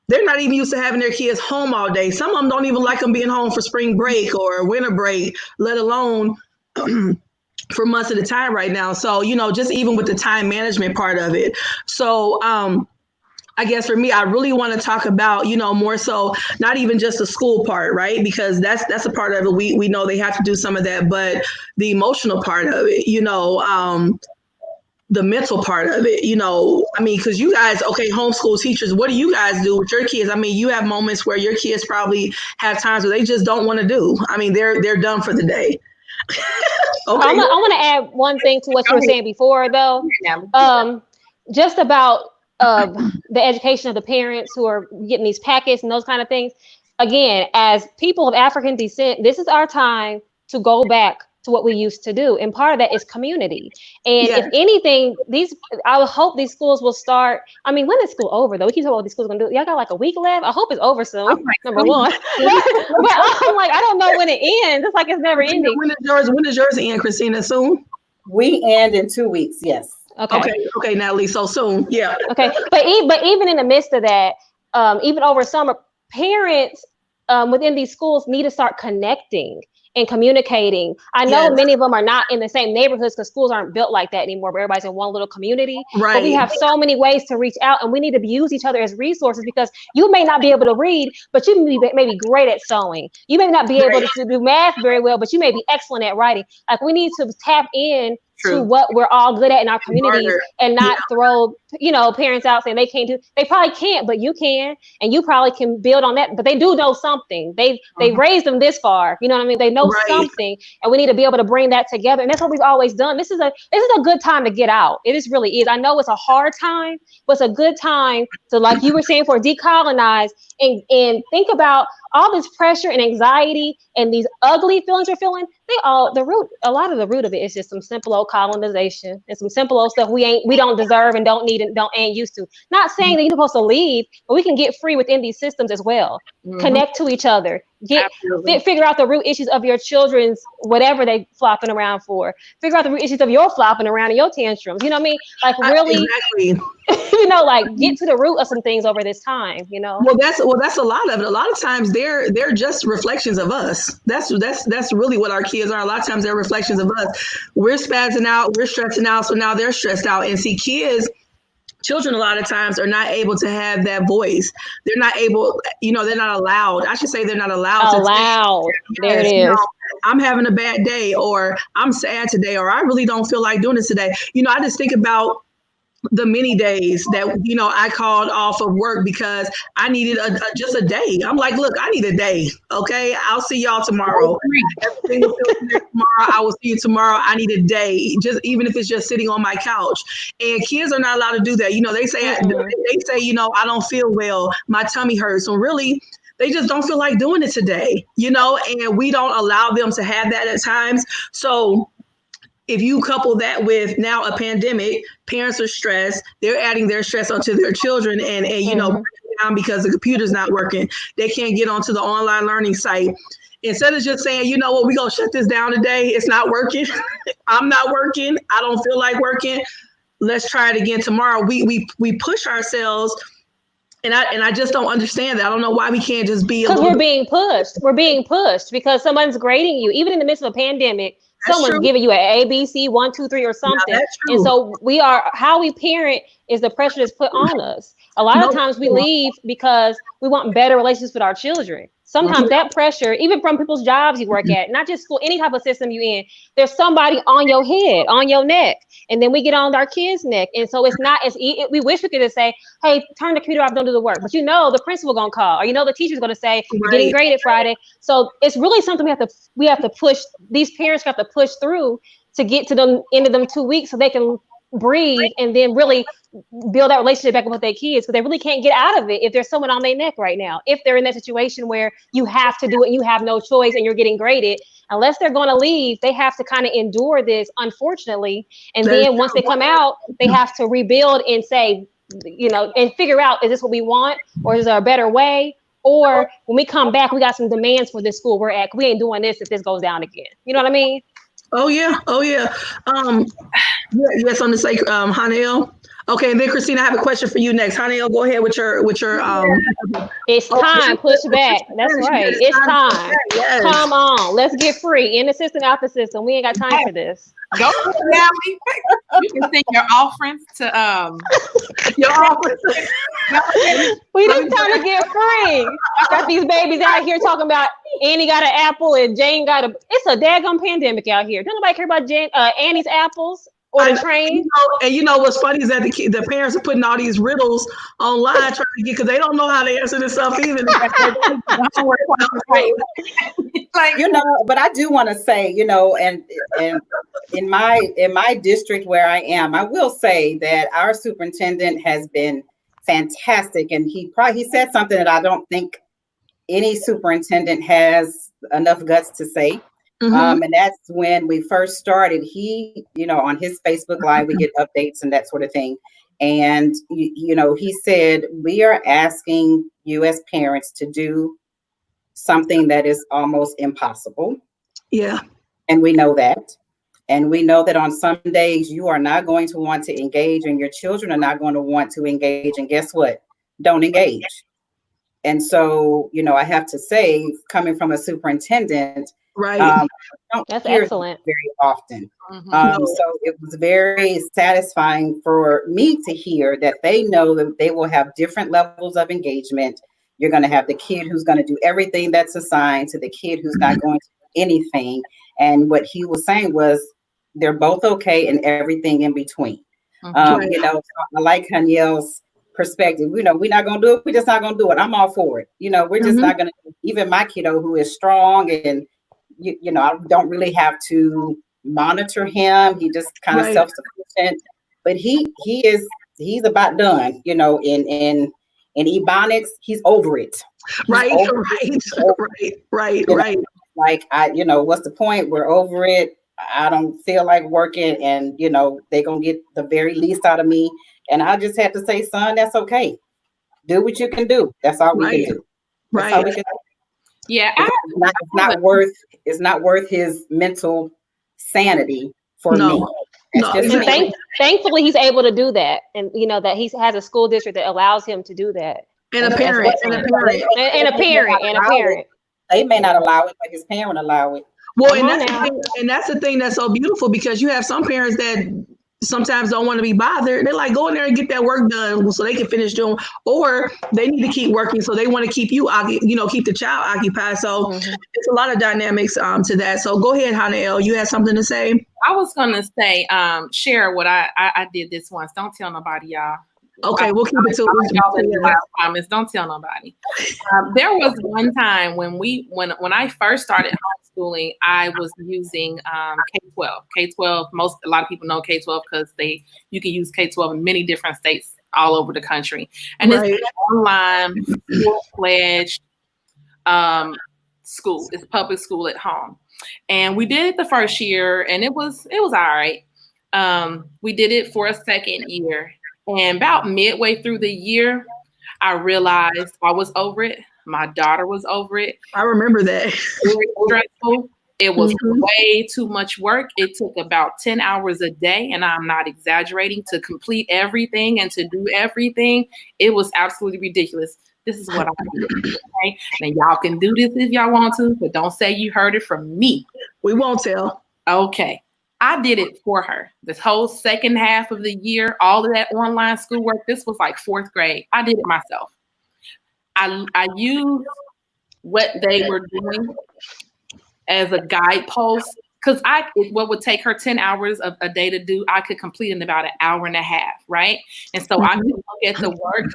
They're not even used to having their kids home all day. Some of them don't even like them being home for spring break or winter break, let alone for months at a time right now. So, you know, just even with the time management part of it. So, I guess for me, I really want to talk about, you know, more so not even just the school part, right? Because that's a part of it. We know they have to do some of that, but the emotional part of it, you know, the mental part of it, you know, I mean, because you guys, okay, homeschool teachers, what do you guys do with your kids? I mean, you have moments where your kids probably have times where they just don't want to do. I mean, they're done for the day.
Okay. I want to add one thing to what you were saying before, though, just about the education of the parents who are getting these packets and those kind of things. Again, as people of African descent, this is our time to go back to what we used to do. And part of that is community. And if anything, I would hope these schools will start. I mean, when is school over though? We keep talking about what these schools are gonna do. Y'all got like a week left. I hope it's over soon. Number one. but I'm like, I don't know when it ends. It's like it's never ending.
When does yours end, Christina? Soon?
We end in 2 weeks, yes.
Okay, Natalie. So soon, yeah.
Okay, but even in the midst of that, even over summer, parents within these schools need to start connecting and communicating. I know many of them are not in the same neighborhoods because schools aren't built like that anymore, but everybody's in one little community. Right. But we have so many ways to reach out, and we need to use each other as resources because you may not be able to read, but you may be great at sewing. You may not be able to do math very well, but you may be excellent at writing. Like we need to tap in to what we're all good at in our communities and not throw, you know, parents out saying they can't do. They probably can't, but you can, and you probably can build on that. But they do know something. They raised them this far. You know what I mean? They know something, and we need to be able to bring that together. And that's what we've always done. This is a good time to get out. It is really is. I know it's a hard time, but it's a good time to, like you were saying, for decolonize and think about all this pressure and anxiety and these ugly feelings we're feeling. A lot of the root of it is just some simple old colonization and some simple old stuff we don't deserve and don't need and ain't used to. Not saying that you're supposed to leave, but we can get free within these systems as well. Connect to each other. Figure out the root issues of your children's whatever they flopping around for. Figure out the root issues of your flopping around and your tantrums. You know what I mean? Like really, you know, like get to the root of some things over this time. You know. Well,
that's a lot of it. A lot of times they're just reflections of us. That's really what our kids are. A lot of times they're reflections of us. We're spazzing out. We're stressing out. So now they're stressed out. And see, children a lot of times are not able to have that voice. They're not able, you know, they're not allowed. I should say they're not allowed.
There it is.
You know, I'm having a bad day, or I'm sad today, or I really don't feel like doing this today. You know, I just think about the many days that, you know, I called off of work because I needed just a day. I'm like, look, I need a day. Okay. I'll see y'all tomorrow. Everything will feel good tomorrow. I will see you tomorrow. I need a day, just even if it's just sitting on my couch. And kids are not allowed to do that. You know, they say, you know, I don't feel well. My tummy hurts. So really, they just don't feel like doing it today, you know, and we don't allow them to have that at times. So if you couple that with now a pandemic, parents are stressed. They're adding their stress onto their children, and you know, down because the computer's not working. They can't get onto the online learning site. Instead of just saying, you know what, we're gonna shut this down today. It's not working. I'm not working. I don't feel like working. Let's try it again tomorrow. We push ourselves. And I just don't understand that. I don't know why we can't just be.
Because we're being pushed. We're being pushed because someone's grading you. Even in the midst of a pandemic, someone's giving you an ABC 1, 2, 3 or something. And so how we parent is the pressure that's put on us. A lot of times we leave because we want better relationships with our children. Sometimes that pressure, even from people's jobs you work at, not just school, any type of system you in, there's somebody on your head, on your neck. And then we get on our kids' neck. And so it's not as we wish we could just say, hey, turn the computer off, don't do the work. But you know the principal gonna call, or you know the teacher's gonna say, you're getting graded Friday. So it's really something we have to push, these parents have to push through to get to the end of them 2 weeks so they can breathe and then really build that relationship back with their kids, because they really can't get out of it if there's someone on their neck right now. If they're in that situation where you have to do it, you have no choice, and you're getting graded, unless they're going to leave, they have to kind of endure this, unfortunately. And then once they come out, they have to rebuild and say, you know, and figure out, is this what we want, or is there a better way? Or when we come back, we got some demands for this school we're at. We ain't doing this if this goes down again. You know what I mean?
Oh yeah. Yes, on the sake, Hanel. Okay, and then Christina, I have a question for you next. Hanel, go ahead with your
It's time, push back. That's right. It's time. Yes. Come on, let's get free. In the system, out the system. We ain't got time for this.
Go, Natalie. You can send your offerings to
your offerings.
We just trying to get free. Got these babies out here talking about Annie got an apple and Jane got it's a daggone pandemic out here. Don't nobody care about Annie's apples or the train.
And you know what's funny is that the parents are putting all these riddles online trying to get, because they don't know how to answer this stuff either.
Like, you know, but I do want to say, you know, and in my district where I am, I will say that our superintendent has been fantastic, and he said something that I don't think any superintendent has enough guts to say. And that's when we first started. He, you know, on his Facebook Live, we get updates and that sort of thing. And, you know, he said, we are asking you as parents to do something that is almost impossible.
Yeah.
And we know that. And we know that on some days you are not going to want to engage, and your children are not going to want to engage. And guess what? Don't engage. And so, you know, I have to say, coming from a superintendent,
right.
That's excellent.
Very often. So it was very satisfying for me to hear that they know that they will have different levels of engagement. You're going to have the kid who's going to do everything that's assigned to the kid who's not going to do anything. And what he was saying was they're both okay and everything in between. You know, I like Haniel's perspective. You know, we're not going to do it. We're just not going to do it. I'm all for it. You know, we're just not going to, even my kiddo who is strong and you know, I don't really have to monitor him. He just kind of self-sufficient, but he's about done, you know, in Ebonics, he's over it.
Right.
Like, you know, what's the point? We're over it. I don't feel like working, and, you know, they're going to get the very least out of me. And I just had to say, son, that's okay. Do what you can do. That's all we can do. That's all we can do.
Yeah,
it's not worth his mental sanity for me.
And thankfully, he's able to do that, and you know that he has a school district that allows him to do that.
And a parent.
They may not allow it, but his parent allow it.
Well, and that's the thing that's so beautiful, because you have some parents that sometimes don't want to be bothered. They're like, go in there and get that work done so they can finish doing, or they need to keep working, so they want to keep you, keep the child occupied. So it's a lot of dynamics to that. So go ahead, Hanael, you had something to say?
I was gonna say, share what I did this once. Don't tell nobody, y'all.
Okay, we'll keep it to
I promise. Don't tell nobody. There was one time when I first started homeschooling, I was using K-12. K-12. A lot of people know K-12 because you can use K-12 in many different states all over the country, and it's an online, full-fledged school. It's public school at home, and we did it the first year, and it was all right. We did it for a second year. And about midway through the year, I realized I was over it. My daughter was over it.
I remember that.
Very stressful. It was way too much work. It took about 10 hours a day, and I'm not exaggerating, to complete everything and to do everything. It was absolutely ridiculous. This is what I did. Okay? Now, y'all can do this if y'all want to, but don't say you heard it from me.
We won't tell.
Okay. I did it for her. This whole second half of the year, all of that online schoolwork, this was like 4th grade. I did it myself. I used what they were doing as a guidepost, because what would take her 10 hours of a day to do, I could complete in about an hour and a half, right? And so I could look at the work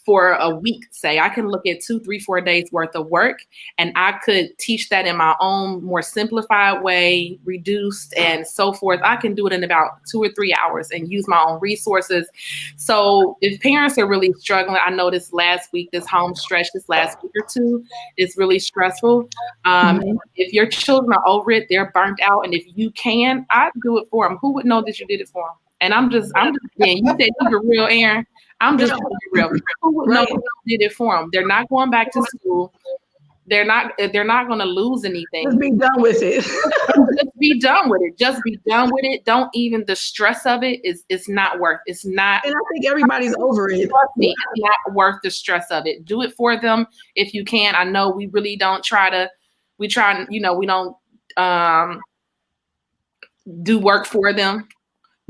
for a week, say. I can look at 2, 3, 4 days worth of work, and I could teach that in my own more simplified way, reduced and so forth. I can do it in about 2 or 3 hours and use my own resources. So if parents are really struggling, I know this last week, this home stretch, this last week or two is really stressful. If your children are over it, they're burnt out, and if you can, I'd do it for them. Who would know that you did it for them? And I'm just saying, you said you were real, Aaron. I'm just real. Who would know who did it for them? They're not going back to school. They're not going to lose anything.
Just be done with it.
Just be done with it. Just be done with it. Don't even, the stress of it it's not worth. It's not.
And I think everybody's over it.
Trust me, it's not worth the stress of it. Do it for them if you can. I know we really don't we don't do work for them.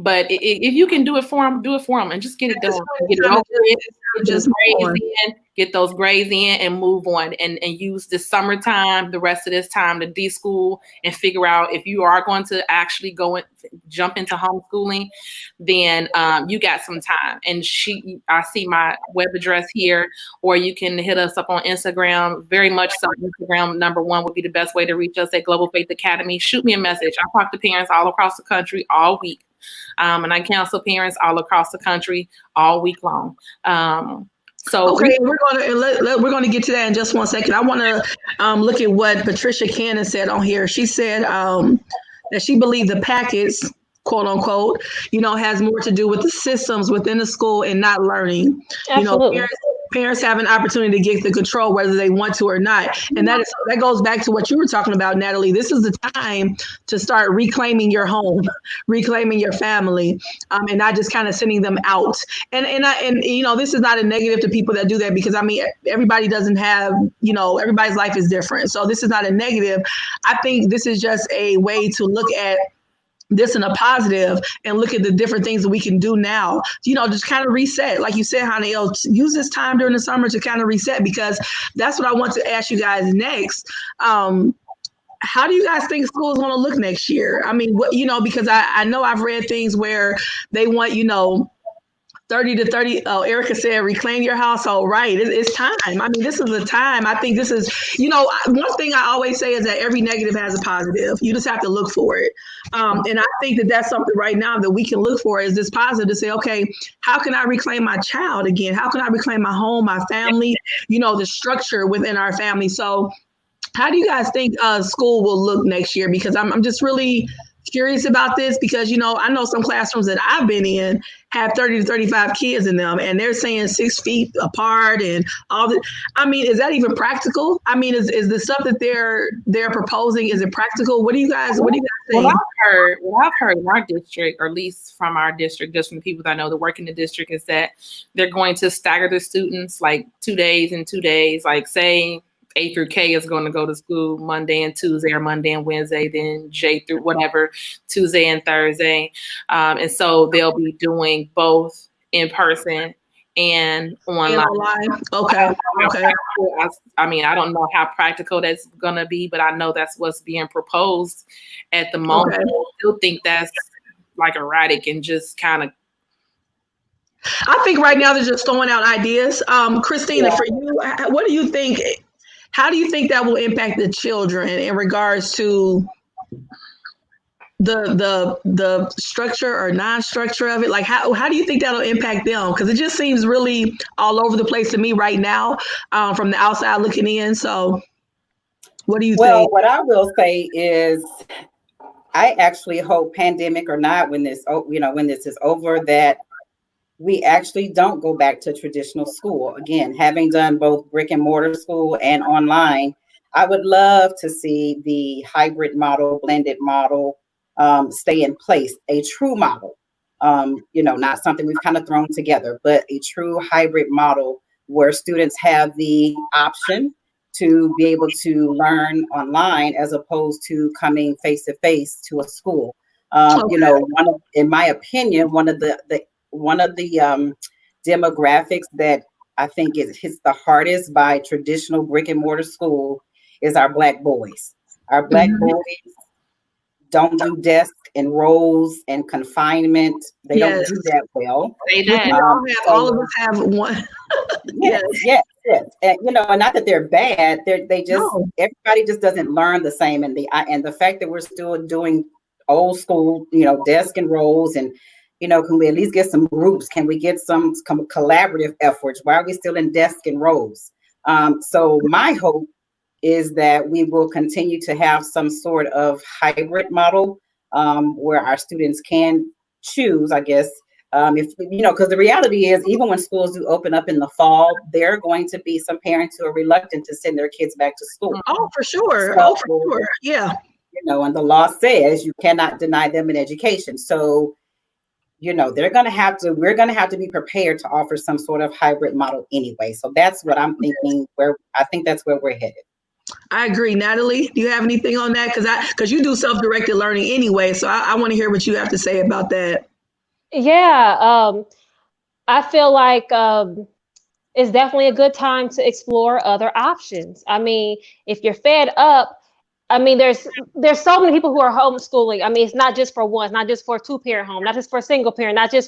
But if you can do it for them, and just get it done. Get it over with. Get those grades in and move on, and use the summertime, the rest of this time to de-school and figure out if you are going to actually jump into homeschooling, then you got some time. And I see my web address here, or you can hit us up on Instagram. Very much so. Instagram #1 would be the best way to reach us at Global Faith Academy. Shoot me a message. I talk to parents all across the country all week. And I counsel parents all across the country all week long.
Okay, we're going to get to that in just 1 second. I want to look at what Patricia Cannon said on here. She said that she believed the packets, quote unquote, has more to do with the systems within the school and not learning.
Absolutely.
Parents have an opportunity to get the control whether they want to or not. And that goes back to what you were talking about, Natalie. This is the time to start reclaiming your home, reclaiming your family, and not just kind of sending them out. And this is not a negative to people that do that, because everybody doesn't have, everybody's life is different. So this is not a negative. I think this is just a way to look at this in a positive and look at the different things that we can do now, just kind of reset. Like you said, Hanael, use this time during the summer to kind of reset, because that's what I want to ask you guys next. How do you guys think school is going to look next year? Because I know I've read things where they want, 30 to 30. Oh, Erica said, reclaim your household. Right. It's time. This is the time. I think this is, one thing I always say is that every negative has a positive. You just have to look for it. And I think that that's something right now that we can look for, is this positive, to say, okay, how can I reclaim my child again? How can I reclaim my home, my family, the structure within our family? So how do you guys think school will look next year? Because I'm just really curious about this, because, I know some classrooms that I've been in have 30 to 35 kids in them, and they're saying 6 feet apart and all that. Is that even practical? Is the stuff that they're proposing, is it practical? What do you guys think?
What I've heard in our district, or at least from our district, just from the people that I know that work in the district, is that they're going to stagger the students, like 2 days and 2 days, like say A through K is going to go to school Monday and Tuesday, or Monday and Wednesday, then J through whatever, Tuesday and Thursday. And so they'll be doing both in person and online.
Okay.
I mean, I don't know how practical that's going to be, but I know that's what's being proposed at the moment.
Okay.
I still think that's like erratic and just kind of.
I think right now they're just throwing out ideas. Christina, for you, what do you think? How do you think that will impact the children in regards to the structure or non-structure of it? Like how do you think that'll impact them? Because it just seems really all over the place to me right now, from the outside looking in. So what do you think?
What I will say is I actually hope, pandemic or not, when this is over, that we actually don't go back to traditional school. Again, having done both brick and mortar school and online, I would love to see the hybrid model, blended model, stay in place, a true model, not something we've kind of thrown together, but a true hybrid model where students have the option to be able to learn online as opposed to coming face to face to a school. In my opinion, one of the demographics that I think hits the hardest by traditional brick and mortar school is our Black boys. Our Black boys don't do desk and rows and confinement. They don't do that well.
All of us have one.
Yes. And, and not that they're bad. They just everybody just doesn't learn the same. And the fact that we're still doing old school, desk and rows, and can we at least get some groups? Can we get some collaborative efforts? Why are we still in desk and rows? So my hope is that we will continue to have some sort of hybrid model where our students can choose, I guess, because the reality is, even when schools do open up in the fall, there are going to be some parents who are reluctant to send their kids back to school.
Oh, for sure. Yeah.
And the law says you cannot deny them an education. So, we're going to have to be prepared to offer some sort of hybrid model anyway. So that's what I'm thinking, I think that's where we're headed.
I agree. Natalie, do you have anything on that? Because you do self-directed learning anyway. So I want to hear what you have to say about that.
Yeah. I feel like it's definitely a good time to explore other options. I mean, if you're fed up, there's so many people who are homeschooling. It's not just for one, it's not just for a 2-parent home, not just for a single parent, it's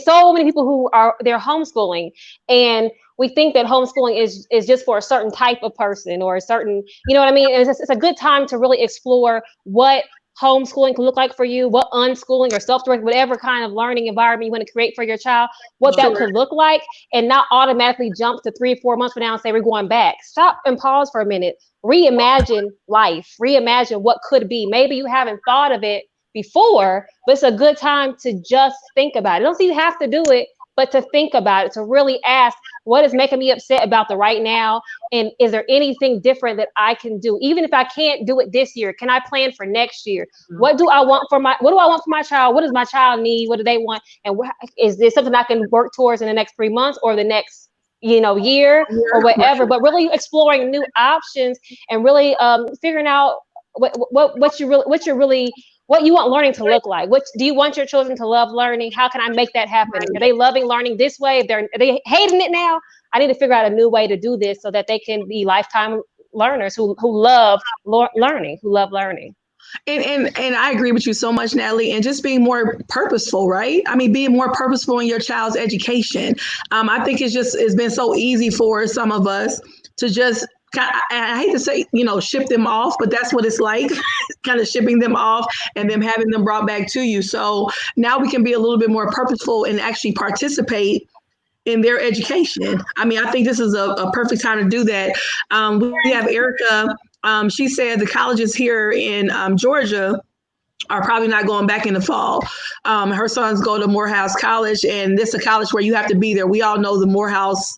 so many people who they're homeschooling. And we think that homeschooling is just for a certain type of person or a certain, it's a good time to really explore what homeschooling can look like for you, what unschooling or self-directed, whatever kind of learning environment you want to create for your child, what that could look like, and not automatically jump to 3 or 4 months from now and say, we're going back. Stop and pause for a minute. Reimagine life, reimagine what could be. Maybe you haven't thought of it before, but it's a good time to just think about it. You don't even have to do it, but to think about it, to really ask, what is making me upset about the right now? And is there anything different that I can do? Even if I can't do it this year, can I plan for next year? What do I want for my child? What does my child need? What do they want? And is this something I can work towards in the next 3 months or the next year or whatever? But really exploring new options and really figuring out what you want learning to look like. What do you want your children to love learning? How can I make that happen? Are they loving learning this way? Are they hating it now? I need to figure out a new way to do this so that they can be lifetime learners who love learning,
And I agree with you so much, Natalie, and just being more purposeful, right? Being more purposeful in your child's education. I think it's been so easy for some of us to just, I hate to say, ship them off, but that's what it's like, kind of shipping them off and then having them brought back to you. So now we can be a little bit more purposeful and actually participate in their education. I think this is a perfect time to do that. We have Erica. She said the colleges here in Georgia are probably not going back in the fall. Her sons go to Morehouse College, and this is a college where you have to be there. We all know the Morehouse,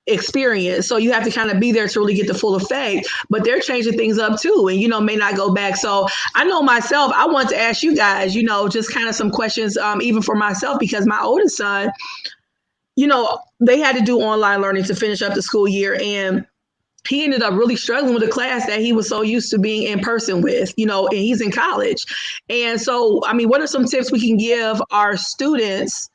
experience. So you have to kind of be there to really get the full effect, but they're changing things up too, and, may not go back. So I know myself, I want to ask you guys, just kind of some questions, even for myself, because my oldest son, they had to do online learning to finish up the school year. And he ended up really struggling with a class that he was so used to being in person with, and he's in college. And so, what are some tips we can give our students,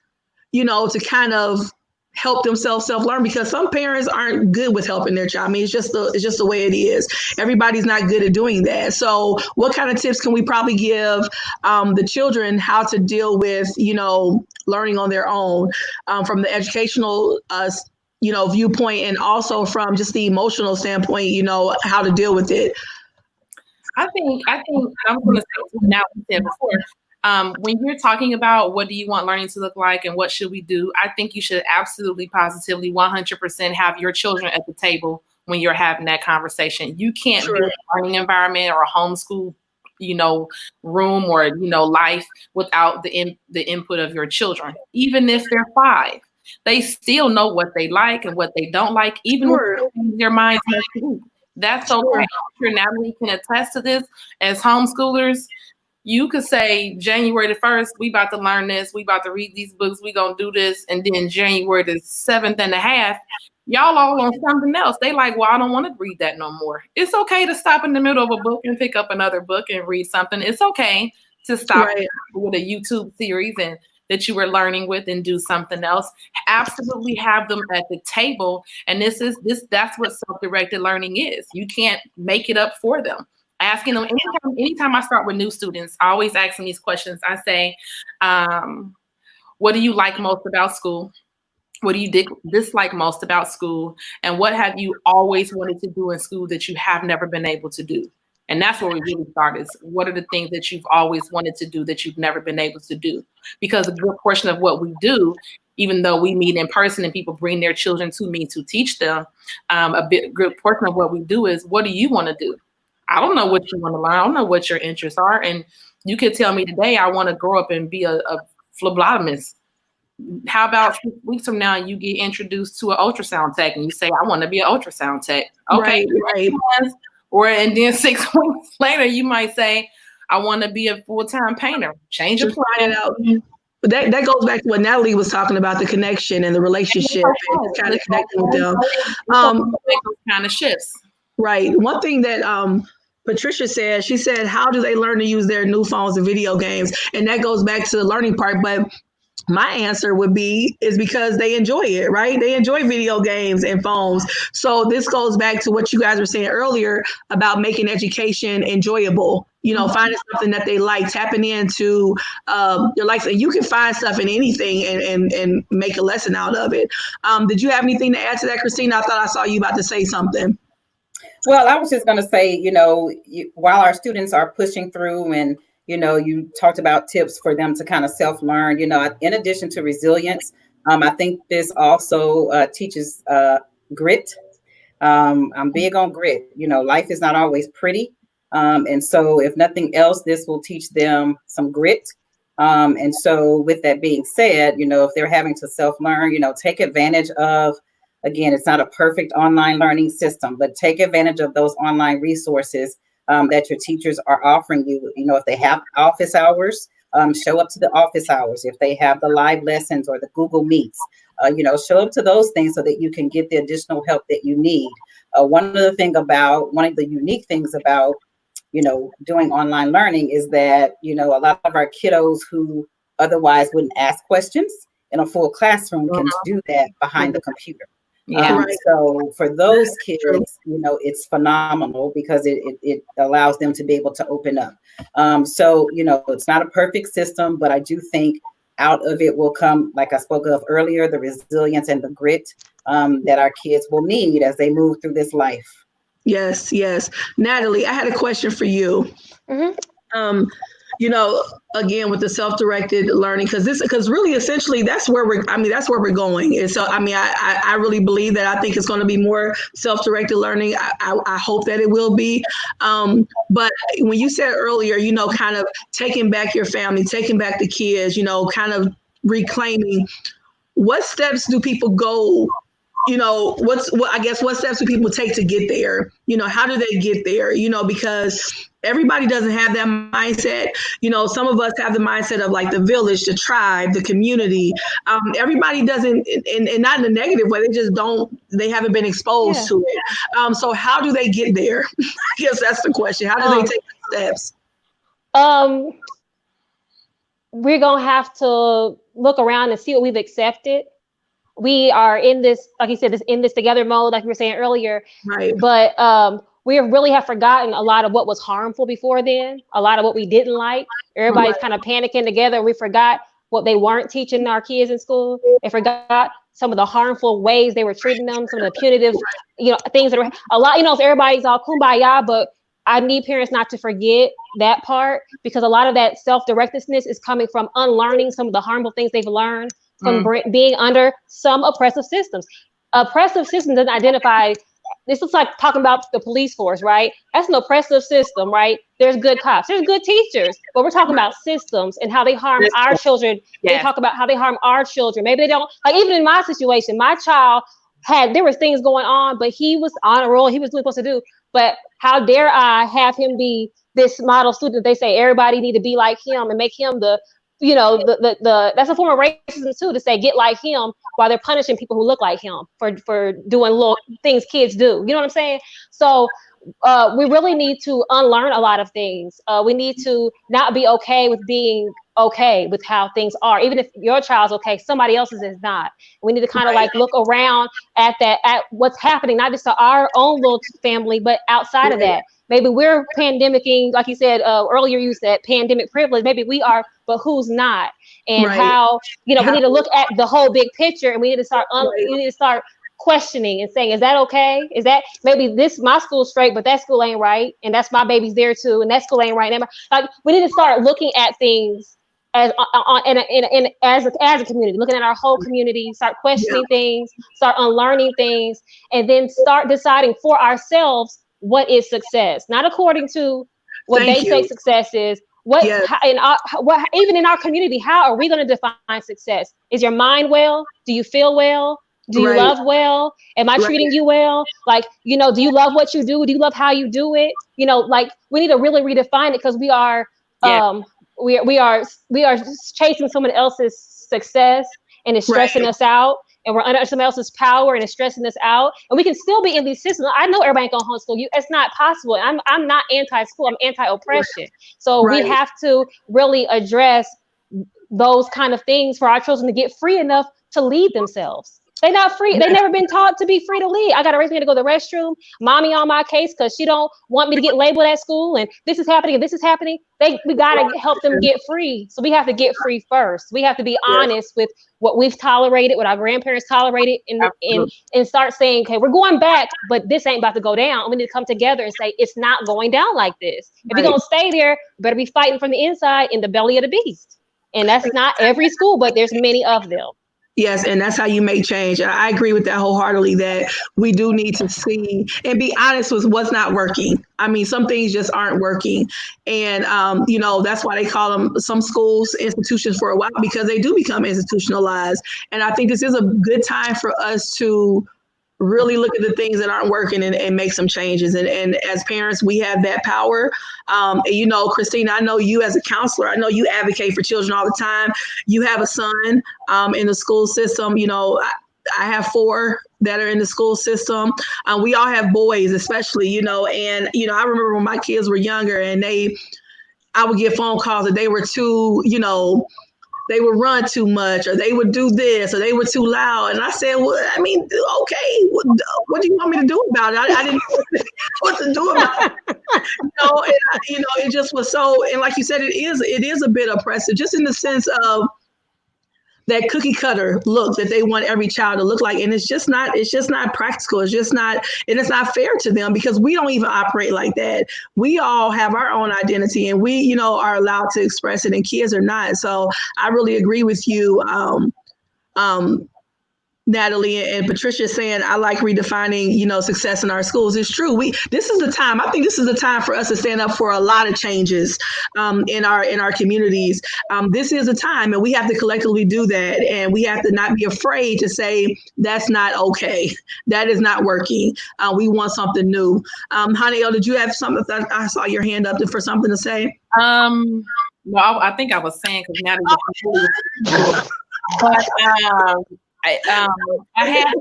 to kind of help themselves self-learn, because some parents aren't good with helping their child. It's just the way it is. Everybody's not good at doing that. So what kind of tips can we probably give the children how to deal with, learning on their own, from the educational viewpoint, and also from just the emotional standpoint, how to deal with it?
I think I'm going to say now what we said before. When you're talking about what do you want learning to look like and what should we do, I think you should absolutely, positively, 100% have your children at the table when you're having that conversation. You can't be in a learning environment or a homeschool, room or, life without the input of your children. Even if they're 5, they still know what they like and what they don't like, even if their minds are weak. That's okay. I'm sure Natalie can attest to this. As homeschoolers, you could say January the 1st, we about to learn this, we about to read these books, we gonna do this, and then January the 7th and a half, y'all all on something else. They like, well, I don't want to read that no more. It's okay to stop in the middle of a book and pick up another book and read something. It's okay to stop with a YouTube series and that you were learning with and do something else. Absolutely have them at the table. And that's what self-directed learning is. You can't make it up for them. Asking them anytime I start with new students, I always ask them these questions. I say, what do you like most about school? What do you dislike most about school? And what have you always wanted to do in school that you have never been able to do? And that's where we really start, is what are the things that you've always wanted to do that you've never been able to do? Because a good portion of what we do, even though we meet in person and people bring their children to me to teach them, good portion of what we do is, what do you want to do? I don't know what you want to learn. I don't know what your interests are. And you could tell me today, I want to grow up and be a phlebotomist. How about 6 weeks from now, you get introduced to an ultrasound tech and you say, I want to be an ultrasound tech. Okay.
Right.
And then 6 weeks later, you might say, I want to be a full-time painter. Change your plan.
Out. But that goes back to what Natalie was talking about, the connection and the relationship and kind of connecting with them.
Those kind of shifts.
Right. One thing that Patricia said, she said, how do they learn to use their new phones and video games? And that goes back to the learning part. But my answer would be, is because they enjoy it, right? They enjoy video games and phones. So this goes back to what you guys were saying earlier about making education enjoyable, finding something that they like, tapping into your likes. And you can find stuff in anything and make a lesson out of it. Did you have anything to add to that, Christina? I thought I saw you about to say something.
Well, I was just going to say, while our students are pushing through and, you talked about tips for them to kind of self-learn, in addition to resilience, I think this also teaches grit. I'm big on grit. Life is not always pretty. And so if nothing else, this will teach them some grit. And so with that being said, if they're having to self-learn, take advantage of, again, it's not a perfect online learning system, but take advantage of those online resources that your teachers are offering you. If they have office hours, show up to the office hours. If they have the live lessons or the Google Meets, show up to those things so that you can get the additional help that you need. One of the unique things about, doing online learning is that, a lot of our kiddos who otherwise wouldn't ask questions in a full classroom can do that behind the computer. So for those kids, it's phenomenal because it allows them to be able to open up. So, it's not a perfect system, but I do think out of it will come, like I spoke of earlier, the resilience and the grit that our kids will need as they move through this life.
Yes. Natalie, I had a question for you. Mm-hmm. Again, with the self-directed learning, because really essentially that's where we're going. And so, I really believe that I think it's going to be more self-directed learning. I hope that it will be. But when you said earlier, kind of taking back your family, taking back the kids, kind of reclaiming, what steps do people go? What steps do people take to get there? How do they get there? Because everybody doesn't have that mindset. Some of us have the mindset of like the village, the tribe, the community. Everybody doesn't, and not in a negative way. They haven't been exposed to it. So how do they get there? I guess that's the question. How do they take the steps?
We're going to have to look around and see what we've accepted. We are in this, like you said, in this together mode, like we were saying earlier.
Right.
But we really have forgotten a lot of what was harmful before then, a lot of what we didn't like. Everybody's kind of panicking together. We forgot what they weren't teaching our kids in school. They forgot some of the harmful ways they were treating them, some of the punitive, things that were a lot, everybody's all kumbaya, but I need parents not to forget that part, because a lot of that self-directedness is coming from unlearning some of the harmful things they've learned from being under some oppressive systems. Oppressive system doesn't identify. This is like talking about the police force, right? That's an oppressive system, right? There's good cops, there's good teachers, but we're talking about systems and how they harm our children. They talk about how they harm our children. Maybe they don't, like even in my situation, my child there was things going on, but he was on a roll, he was doing what supposed to do. But how dare I have him be this model student? They say everybody need to be like him and make him the that's a form of racism too, to say get like him while they're punishing people who look like him for doing little things kids do. You know what I'm saying? So we really need to unlearn a lot of things. We need to not be okay with being okay with how things are. Even if your child's okay, somebody else's is not. We need to kind of like look around at what's happening, not just to our own little family, but outside of that. Maybe we're pandemicking, like you said earlier, you said pandemic privilege. Maybe we are, but who's not? And how, we need to look at the whole big picture, and we need to start we need to start questioning and saying, is that okay? Is that maybe my school's straight, but that school ain't right, and that's my baby's there too, and that school ain't right. Like we need to start looking at things as a community, looking at our whole community, start questioning things, start unlearning things, and then start deciding for ourselves what is success, not according to what say success is. Even in our community, how are we going to define success? Is your mind well? Do you feel well? Do you love well? Am I treating you well? Like, do you love what you do? Do you love how you do it? Like we need to really redefine it, because we are chasing someone else's success, and it's stressing us out. And we're under someone else's power, and it's stressing us out. And we can still be in these systems. I know everybody ain't gonna homeschool you. It's not possible. I'm not anti-school. I'm anti-oppression. So we have to really address those kind of things for our children to get free enough to lead themselves. They're not free. They've never been taught to be free to lead. I got to raise me to go to the restroom. Mommy on my case because she don't want me to get labeled at school, and this is happening and this is happening. We got to help them get free. So we have to get free first. We have to be honest with what we've tolerated, what our grandparents tolerated, and start saying, okay, we're going back, but this ain't about to go down. We need to come together and say, it's not going down like this. If you're going to stay there, you better be fighting from the inside in the belly of the beast. And that's not every school, but there's many of them.
Yes, and that's how you make change. I agree with that wholeheartedly, that we do need to see and be honest with what's not working. I mean, some things just aren't working. And, that's why they call them, some schools, institutions for a while, because they do become institutionalized. And I think this is a good time for us to really look at the things that aren't working and make some changes. And as parents, we have that power. Christina, I know you as a counselor, I know you advocate for children all the time. You have a son in the school system. I have 4 that are in the school system. We all have boys, especially, and, I remember when my kids were younger and I would get phone calls that they were too, they would run too much, or they would do this, or they were too loud. And I said, well, I mean, okay, what do you want me to do about it? I didn't know what to do about it. It just was so, and like you said, it is a bit oppressive, just in the sense of that cookie cutter look that they want every child to look like. And it's just not practical. It's not fair to them, because we don't even operate like that. We all have our own identity, and we, are allowed to express it, and kids are not. So I really agree with you. Natalie and Patricia saying, I like redefining, success in our schools. It's true. This is the time. I think this is the time for us to stand up for a lot of changes in our communities. This is a time, and we have to collectively do that. And we have to not be afraid to say that's not okay. That is not working. We want something new. Haniel, did you have something? I saw your hand up for something to say.
Well, I think I was saying because Natalie, but I had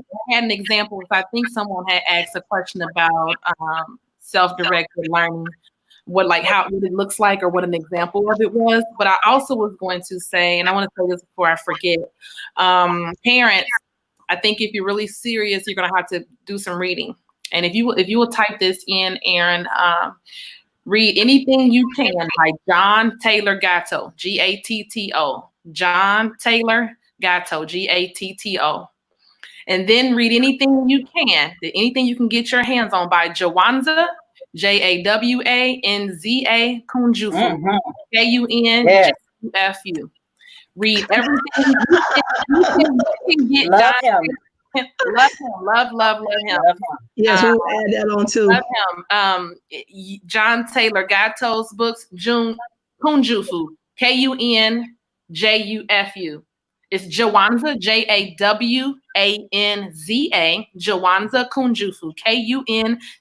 an example. I think someone had asked a question about self-directed learning, what it looks like, or what an example of it was. But I also was going to say, and I want to say this before I forget, parents, I think if you're really serious, you're going to have to do some reading. And if you will type this in, Aaron, read Anything You Can by John Taylor Gatto, Gatto. John Taylor Gatto, Gatto. And then read Anything You Can get your hands on by Jawanza, Jawanza Kunjufu, Kunjufu. Read everything you can get.
Love him.
Love him.
Yes, we'll add that on too.
Love him. John Taylor Gatto's books, Kunjufu, Kunjufu. It's Jawanza, Jawanza, Jawanza Kunjufu,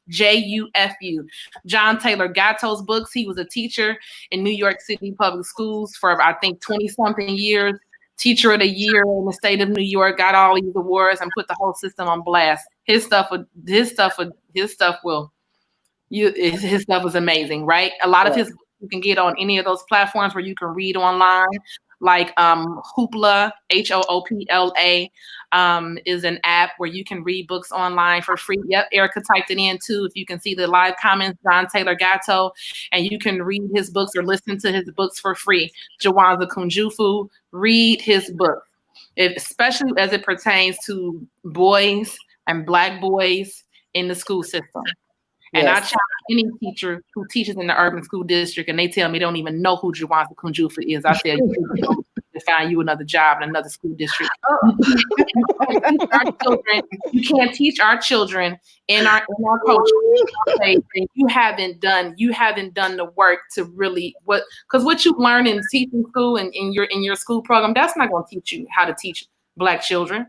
Kunjufu. John Taylor Gatto's books. He was a teacher in New York City public schools for I think 20-something years. Teacher of the Year in the state of New York, got all these awards and put the whole system on blast. His stuff is amazing, right? A lot of his books you can get on any of those platforms where you can read online, like Hoopla, Hoopla, is an app where you can read books online for free. Yep, Erica typed it in too. If you can see the live comments, John Taylor Gatto, and you can read his books or listen to his books for free. Jawanza Kunjufu, read his book, especially as it pertains to boys and Black boys in the school system. And I challenge any teacher who teaches in the urban school district and they tell me they don't even know who Jawanza Kunjufu is. I say, you find you another job in another school district. You can't teach our children in our culture. You haven't done the work to really because what you learn in teaching school and in your school program, that's not going to teach you how to teach Black children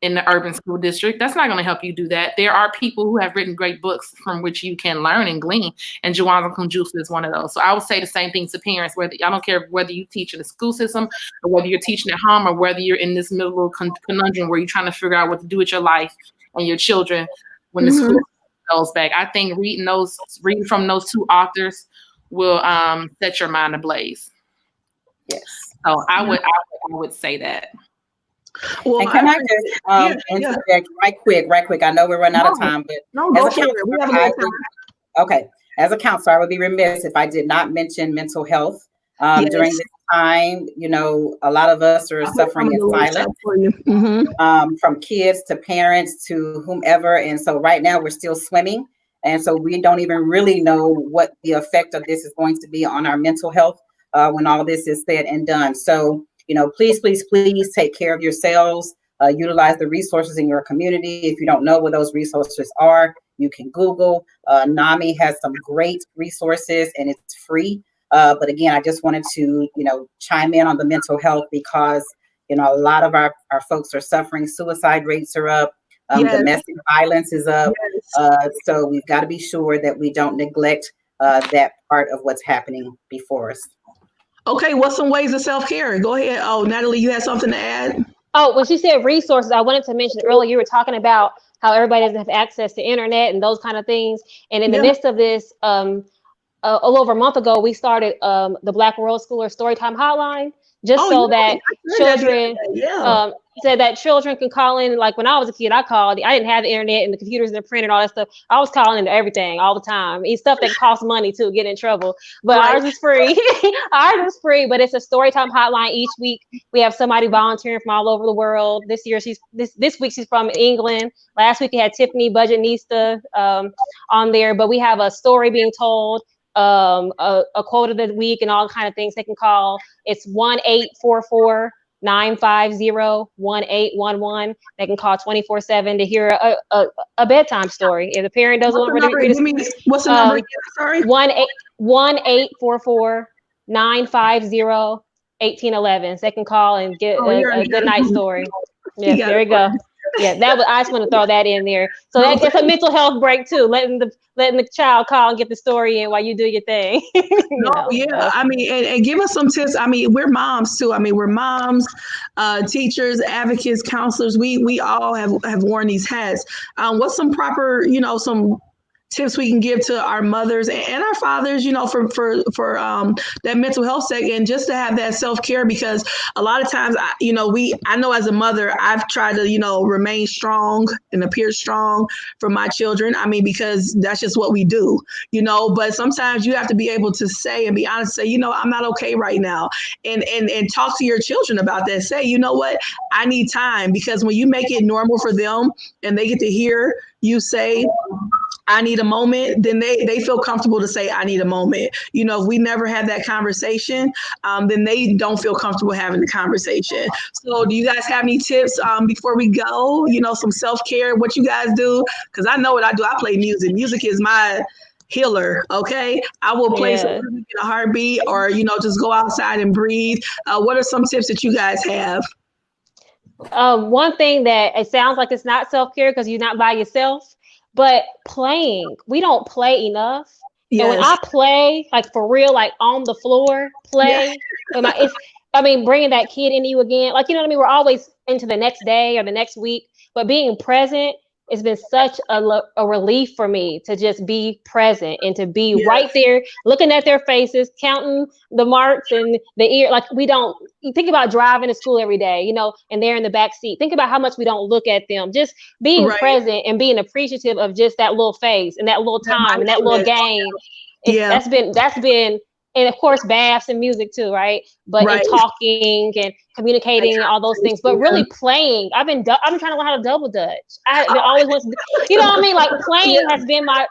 in the urban school district. That's not going to help you do that. There are people who have written great books from which you can learn and glean, and Jawanza Kunjufu is one of those. So I would say the same thing to parents, I don't care whether you teach in the school system or whether you're teaching at home or whether you're in this middle conundrum where you're trying to figure out what to do with your life and your children when the school goes back. I think reading from those two authors will set your mind ablaze. Yes. So I would say that.
Well, and can I just interject right quick? I know we're running out of time, but as a counselor, I would be remiss if I did not mention mental health during this time. A lot of us are suffering in silence, from kids to parents to whomever. And so right now we're still swimming. And so we don't even really know what the effect of this is going to be on our mental health when all this is said and done. So please take care of yourselves. Utilize the resources in your community. If you don't know what those resources are, you can Google. NAMI has some great resources and it's free. But again, I just wanted to, chime in on the mental health because, a lot of our folks are suffering. Suicide rates are up. Domestic violence is up. So we've got to be sure that we don't neglect that part of what's happening before us.
Okay, what's some ways of self-care? Go ahead. Oh, Natalie, you had something to add?
Oh, when she said resources, I wanted to mention earlier, you were talking about how everybody doesn't have access to internet and those kind of things. And in the midst of this, a little over a month ago, we started the Black World Schooler Storytime Hotline, just so that children said that children can call in. Like when I was a kid, I didn't have the internet and the computers and the print and all that stuff. I was calling into everything all the time. It's stuff that costs money to get in trouble. But ours is free. Ours is free, but it's a Storytime Hotline each week. We have somebody volunteering from all over the world. This year, this week she's from England. Last week we had Tiffany Budgetnista on there, but we have a story being told, a quote of the week and all kind of things they can call. It's 1-844 950-1811. They can call 24/7 to hear a bedtime story. If the parent doesn't want to read
what's the number again? Sorry.
1-844-950-1811. So they can call and get a good night story. Yeah, there you go. Yeah, I just want to throw that in there. So it's a mental health break too, letting the child call and get the story in while you do your thing.
I mean, and give us some tips. I mean, we're moms too. I mean, we're moms, teachers, advocates, counselors. We all have worn these hats. What's some proper, some tips we can give to our mothers and our fathers, for that mental health and just to have that self-care, because a lot of times, I know as a mother, I've tried to, remain strong and appear strong for my children. I mean, because that's just what we do, but sometimes you have to be able to say and be honest, say, I'm not okay right now. And talk to your children about that. Say, you know what, I need time, because when you make it normal for them and they get to hear you say, I need a moment, then they feel comfortable to say, I need a moment. If we never have that conversation, then they don't feel comfortable having the conversation. So do you guys have any tips before we go? Some self-care, what you guys do? Because I know what I do. I play music. Music is my healer. Okay. I will play some music in a heartbeat, or, just go outside and breathe. What are some tips that you guys have?
One thing that it sounds like it's not self-care because you're not by yourself. But playing, we don't play enough. Yes. And when I play, like for real, like on the floor, play, bringing that kid into you again, like, what I mean? We're always into the next day or the next week, but being present has been such a relief for me to just be present and to be right there, looking at their faces, counting the marks and the ear. Like you think about driving to school every day, and they're in the back seat. Think about how much we don't look at them. Just being present and being appreciative of just that little face and that little time and that little game. That's been, and of course, baths and music too, right? But and talking and communicating and all those things, but really playing. I've been trying to learn how to double dutch. I've always wanted to, what I mean? Like playing has been my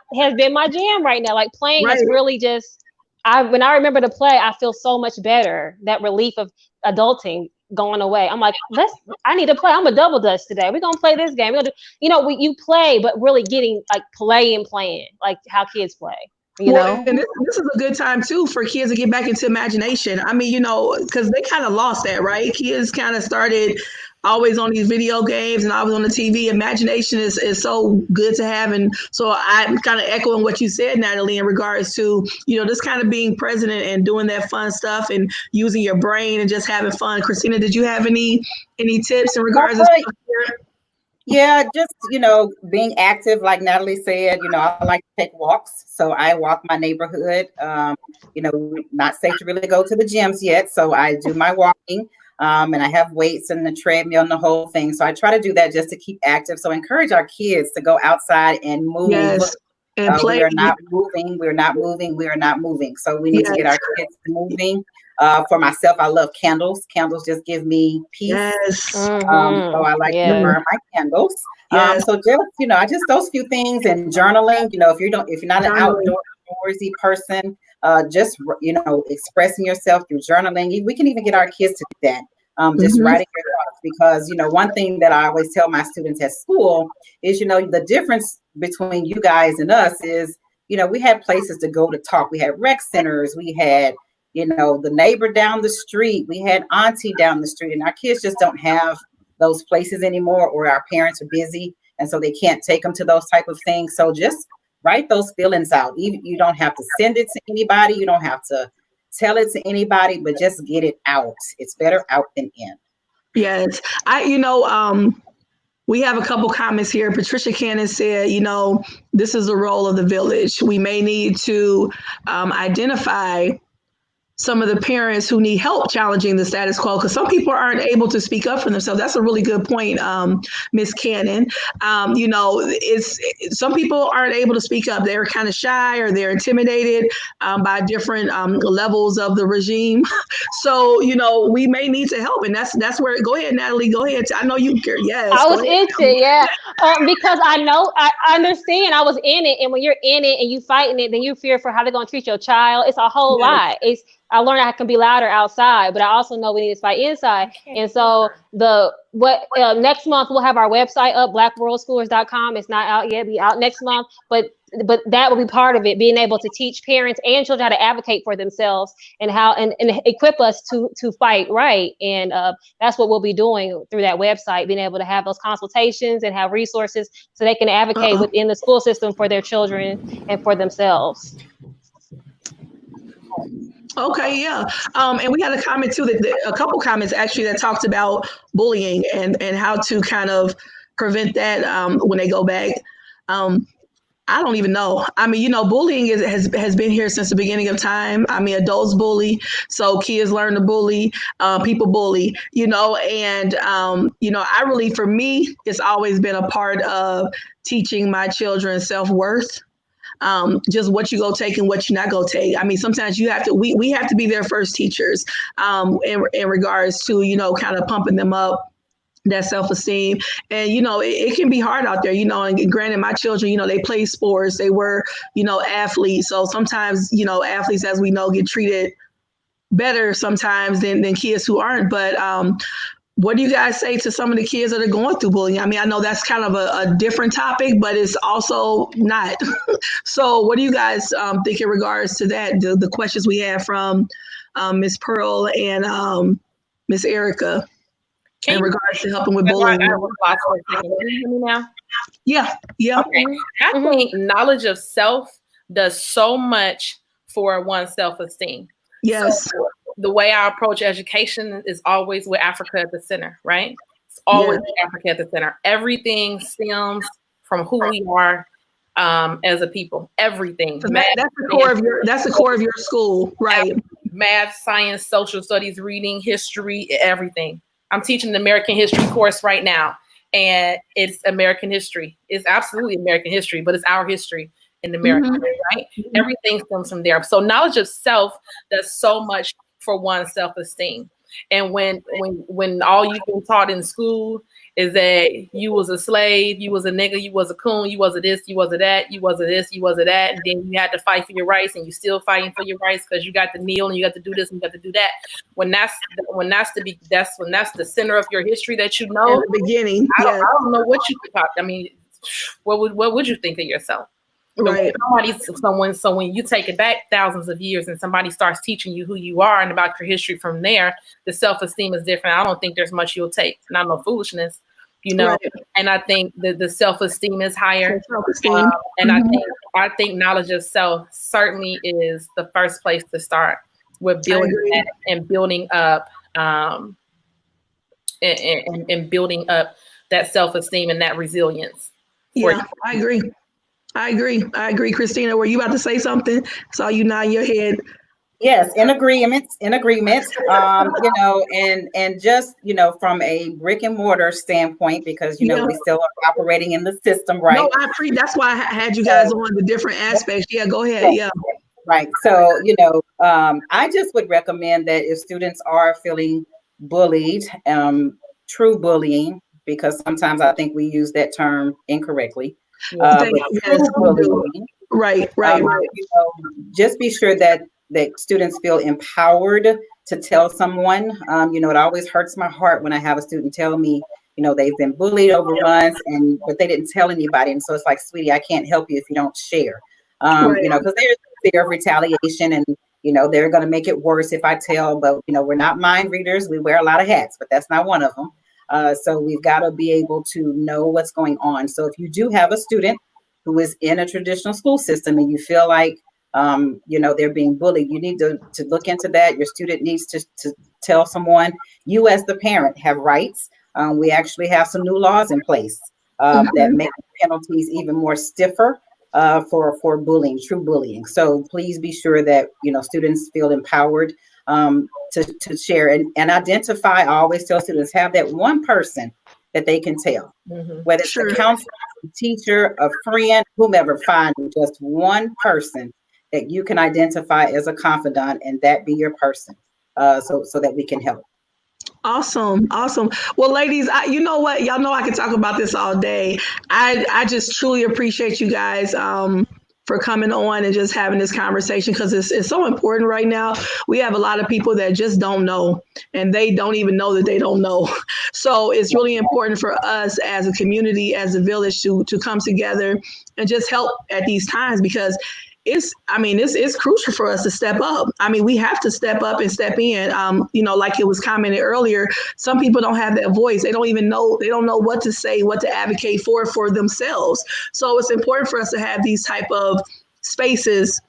jam right now. Like playing has really just. When I remember to play, I feel so much better. That relief of adulting going away. I'm like, I need to play. I'm a double dutch today. We're gonna play this game. We're gonna you play, but really getting like playing, like how kids play.
And this is a good time too for kids to get back into imagination. I mean, because they kind of lost that, right? Kids kind of started always on these video games and always on the TV. Imagination is so good to have. And so I'm kind of echoing what you said, Natalie, in regards to, just kind of being present and doing that fun stuff and using your brain and just having fun. Christina, did you have any tips in regards to
Yeah, just, being active, like Natalie said, I like to take walks. So I walk my neighborhood, not safe to really go to the gyms yet. So I do my walking and I have weights and the treadmill and the whole thing. So I try to do that just to keep active. So encourage our kids to go outside and move.
Yes. And play.
We are not moving. We're not moving. We are not moving. So we need to get our kids moving. For myself, I love candles. Candles just give me peace.
Yes.
So I like to burn my candles.
Yes.
So just those few things, and journaling. If you're not an outdoorsy person, just expressing yourself through journaling. We can even get our kids to do that. Just writing your thoughts, because one thing that I always tell my students at school is the difference between you guys and us is we had places to go to talk. We had rec centers. We had the neighbor down the street. We had auntie down the street, and our kids just don't have those places anymore, or our parents are busy, and so they can't take them to those type of things. So just write those feelings out. You don't have to send it to anybody. You don't have to tell it to anybody, but just get it out. It's better out than in.
Yes. We have a couple comments here. Patricia Cannon said, this is the role of the village. We may need to identify some of the parents who need help challenging the status quo, because some people aren't able to speak up for themselves. That's a really good point, Ms. Cannon. Some people aren't able to speak up. They're kind of shy, or they're intimidated by different levels of the regime. So, we may need to help. And that's where, go ahead, Natalie, go ahead. I know you care. Yes.
I was into it, because I understand. I was in it. And when you're in it and you fighting it, then you fear for how they're going to treat your child. It's a whole lot. I learned I can be louder outside, but I also know we need to fight inside. And so next month we'll have our website up, blackworldschoolers.com. It's not out yet, be out next month, but that will be part of it, being able to teach parents and children how to advocate for themselves and how and equip us to fight right. And that's what we'll be doing through that website, being able to have those consultations and have resources so they can advocate within the school system for their children and for themselves.
Okay, yeah. And we had a comment too, a couple comments actually that talked about bullying and how to kind of prevent that when they go back. I don't even know. I mean, you know, bullying has been here since the beginning of time. I mean, adults bully, so kids learn to bully, people bully, you know, and, you know, for me, it's always been a part of teaching my children self-worth. Just what you go take and what you not go take. I mean, sometimes we have to be their first teachers in regards to, you know, kind of pumping them up, that self-esteem. And, you know, it can be hard out there, you know, and granted, my children, you know, they play sports, they were, you know, athletes. So sometimes, you know, athletes, as we know, get treated better sometimes than kids who aren't. But what do you guys say to some of the kids that are going through bullying? I mean, I know that's kind of a different topic, but it's also not. So what do you guys think in regards to that? The questions we have from Ms. Pearl and Ms. Erica in regards to helping with bullying.
Can you hear me now?
Yeah.
Okay. I think knowledge of self does so much for one's self-esteem.
Yes.
So the way I approach education is always with Africa at the center, right? It's always with Africa at the center. Everything stems from who we are as a people. Everything.
So that's the core of your school, right?
Math, science, social studies, reading, history, everything. I'm teaching an American history course right now, and it's American history. It's absolutely American history, but it's our history in America, right? Everything stems from there. So knowledge of self does so much for one's self-esteem. And when all you've been taught in school is that you was a slave, you was a nigga, you was a coon, you was a this, you was a that, you was a this, you was a that, and then you had to fight for your rights, and you still fighting for your rights because you got to kneel and you got to do this and you got to do that. When that's the center of your history that you know.
In the beginning,
I don't know what you thought. I mean, what would you think of yourself?
Right.
So when you take it back thousands of years and somebody starts teaching you who you are and about your history from there, the self-esteem is different. I don't think there's much you'll take. Not no foolishness, you know. Right. And I think the self-esteem is higher. And I think knowledge of self certainly is the first place to start with building that and building up and building up that self-esteem and that resilience.
Yeah, I agree. Christina, were you about to say something? Saw you nod your head.
Yes, in agreement. You know, and just, you know, from a brick and mortar standpoint, because, you know, we still are operating in the system, right?
No, that's why I had you guys on the different aspects. Yeah, go ahead. Yeah.
Right. So, you know, I just would recommend that if students are feeling bullied, true bullying, because sometimes I think we use that term incorrectly.
Right.
You know, just be sure that students feel empowered to tell someone. You know, it always hurts my heart when I have a student tell me, you know, they've been bullied over months but they didn't tell anybody. And so it's like, sweetie, I can't help you if you don't share. You know, because there's fear of retaliation, and, you know, they're going to make it worse if I tell. But, you know, we're not mind readers. We wear a lot of hats, but that's not one of them. So we've got to be able to know what's going on. So if you do have a student who is in a traditional school system and you feel like, you know, they're being bullied, you need to look into that. Your student needs to tell someone. You as the parent have rights. We actually have some new laws in place that make penalties even more stiffer for bullying, true bullying. So please be sure that, you know, students feel empowered to share and identify. I always tell students, have that one person that they can tell, whether it's a counselor, a teacher, a friend, whomever. Find just one person that you can identify as a confidant, and that be your person, so that we can help.
Awesome. Well, ladies, you know what? Y'all know I can talk about this all day. I just truly appreciate you guys for for coming on and just having this conversation, because it's so important right now. We have a lot of people that just don't know, and they don't even know that they don't know. So it's really important for us as a community, as a village, to come together and just help at these times, because it's crucial for us to step up. I mean, we have to step up and step in. Like it was commented earlier, some people don't have that voice. They don't even know, they don't know what to say, what to advocate for themselves. So it's important for us to have these type of spaces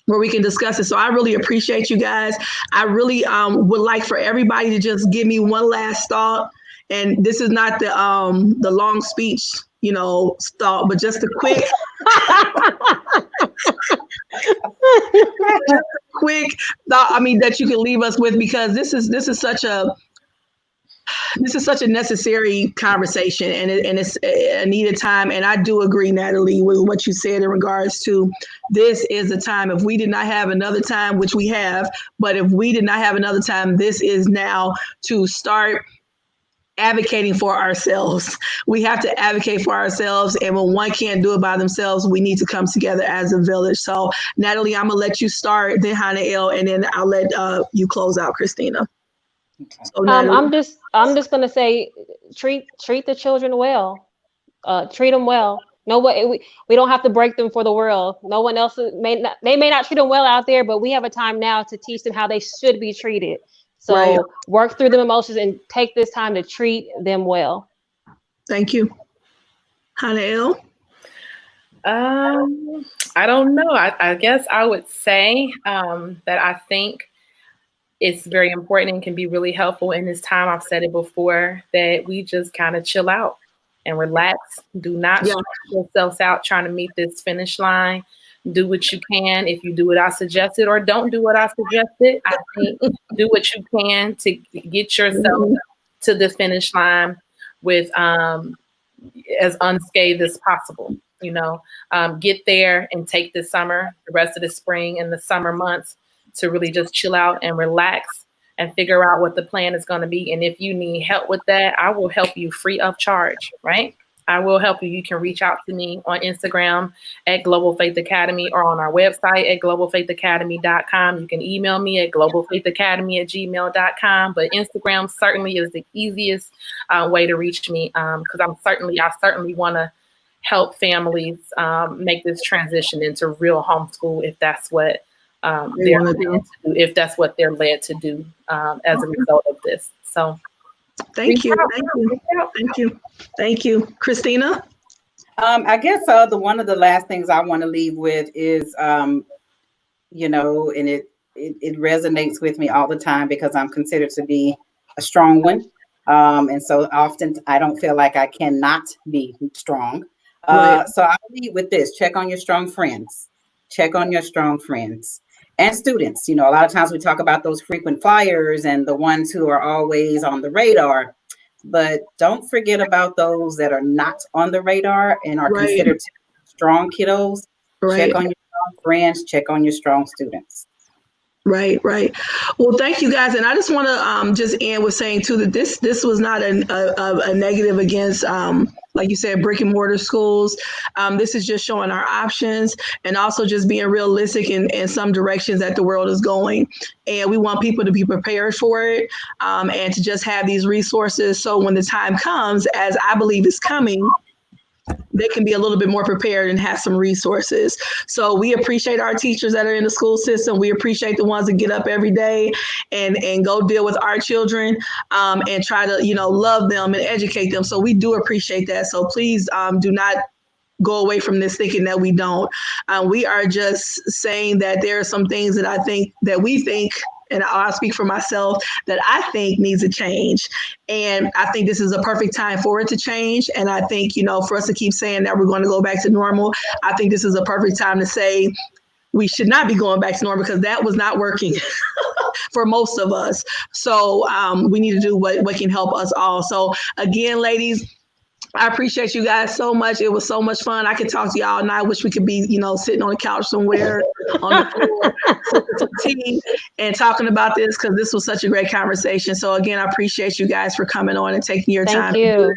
where we can discuss it. So I really appreciate you guys. I really would like for everybody to just give me one last thought. And this is not the long speech, thought, but just a quick thought, that you can leave us with, because this is such a necessary conversation, and it's a needed time. And I do agree, Natalie, with what you said in regards to this is the time. If we did not have another time, which we have, but if we did not have another time, this is now to start advocating for ourselves. We have to advocate for ourselves. And when one can't do it by themselves, we need to come together as a village. So Natalie, I'm gonna let you start, then Hannah, and then I'll let you close out, Christina. So,
I'm just gonna say, treat the children well. Treat them well. No way, we don't have to break them for the world. No one else may not treat them well out there, but we have a time now to teach them how they should be treated. So right. Work through the emotions and take this time to treat them well.
Thank you. Hannah.
I don't know. I guess I would say that I think it's very important and can be really helpful in this time. I've said it before, that we just kind of chill out and relax. Do not stress yourselves out trying to meet this finish line. Do what you can. If you do what I suggested, or don't do what I suggested, I think do what you can to get yourself to the finish line with as unscathed as possible. Get there and take the summer, the rest of the spring and the summer months to really just chill out and relax and figure out what the plan is going to be. And if you need help with that, I will help you free of charge, right? I will help you. You can reach out to me on Instagram at Global Faith Academy, or on our website at globalfaithacademy.com. You can email me at globalfaithacademy@gmail.com. But Instagram certainly is the easiest way to reach me, because I certainly want to help families make this transition into real homeschool, if that's what they're led to do, if that's what they're led to do as a result of this. So.
Thank you. Christina?
I guess one of the last things I want to leave with is, and it resonates with me all the time, because I'm considered to be a strong one. And so often I don't feel like I cannot be strong. Right. So I'll leave with this: check on your strong friends. Check on your strong friends. And students, a lot of times we talk about those frequent flyers and the ones who are always on the radar, but don't forget about those that are not on the radar and are considered strong kiddos. Right. Check on your strong friends, check on your strong students.
Right. Well, thank you guys. And I just want to just end with saying too that this was not a negative against, like you said, brick and mortar schools. This is just showing our options, and also just being realistic in some directions that the world is going. And we want people to be prepared for it, and to just have these resources. So when the time comes, as I believe is coming, they can be a little bit more prepared and have some resources. So we appreciate our teachers that are in the school system. We appreciate the ones that get up every day and go deal with our children, and try to, love them and educate them. So we do appreciate that. So please do not go away from this thinking that we don't. We are just saying that there are some things that we think, and I'll speak for myself, that I think needs a change. And I think this is a perfect time for it to change. And I think, for us to keep saying that we're going to go back to normal, I think this is a perfect time to say we should not be going back to normal, because that was not working for most of us. So we need to do what can help us all. So again, ladies, I appreciate you guys so much. It was so much fun. I could talk to y'all, and I wish we could be, sitting on the couch somewhere on the floor, sipping some tea and talking about this, because this was such a great conversation. So again, I appreciate you guys for coming on and taking your time.
Thank you.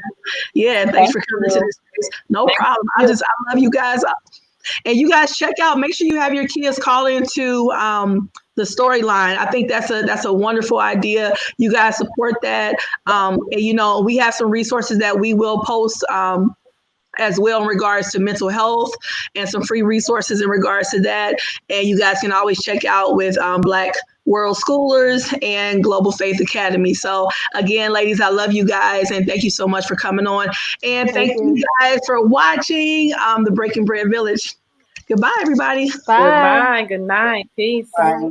Yeah, thanks for coming to this space. No problem. I love you guys. And you guys check out, make sure you have your kids call into the Storyline. I think that's a wonderful idea. You guys support that. And, we have some resources that we will post as well in regards to mental health and some free resources in regards to that. And you guys can always check out with Black World Schoolers and Global Faith Academy. So again, ladies, I love you guys and thank you so much for coming on. And thank you guys for watching the Breaking Bread Village. Goodbye, everybody.
Bye.
Goodbye. Good night. Peace.
Bye.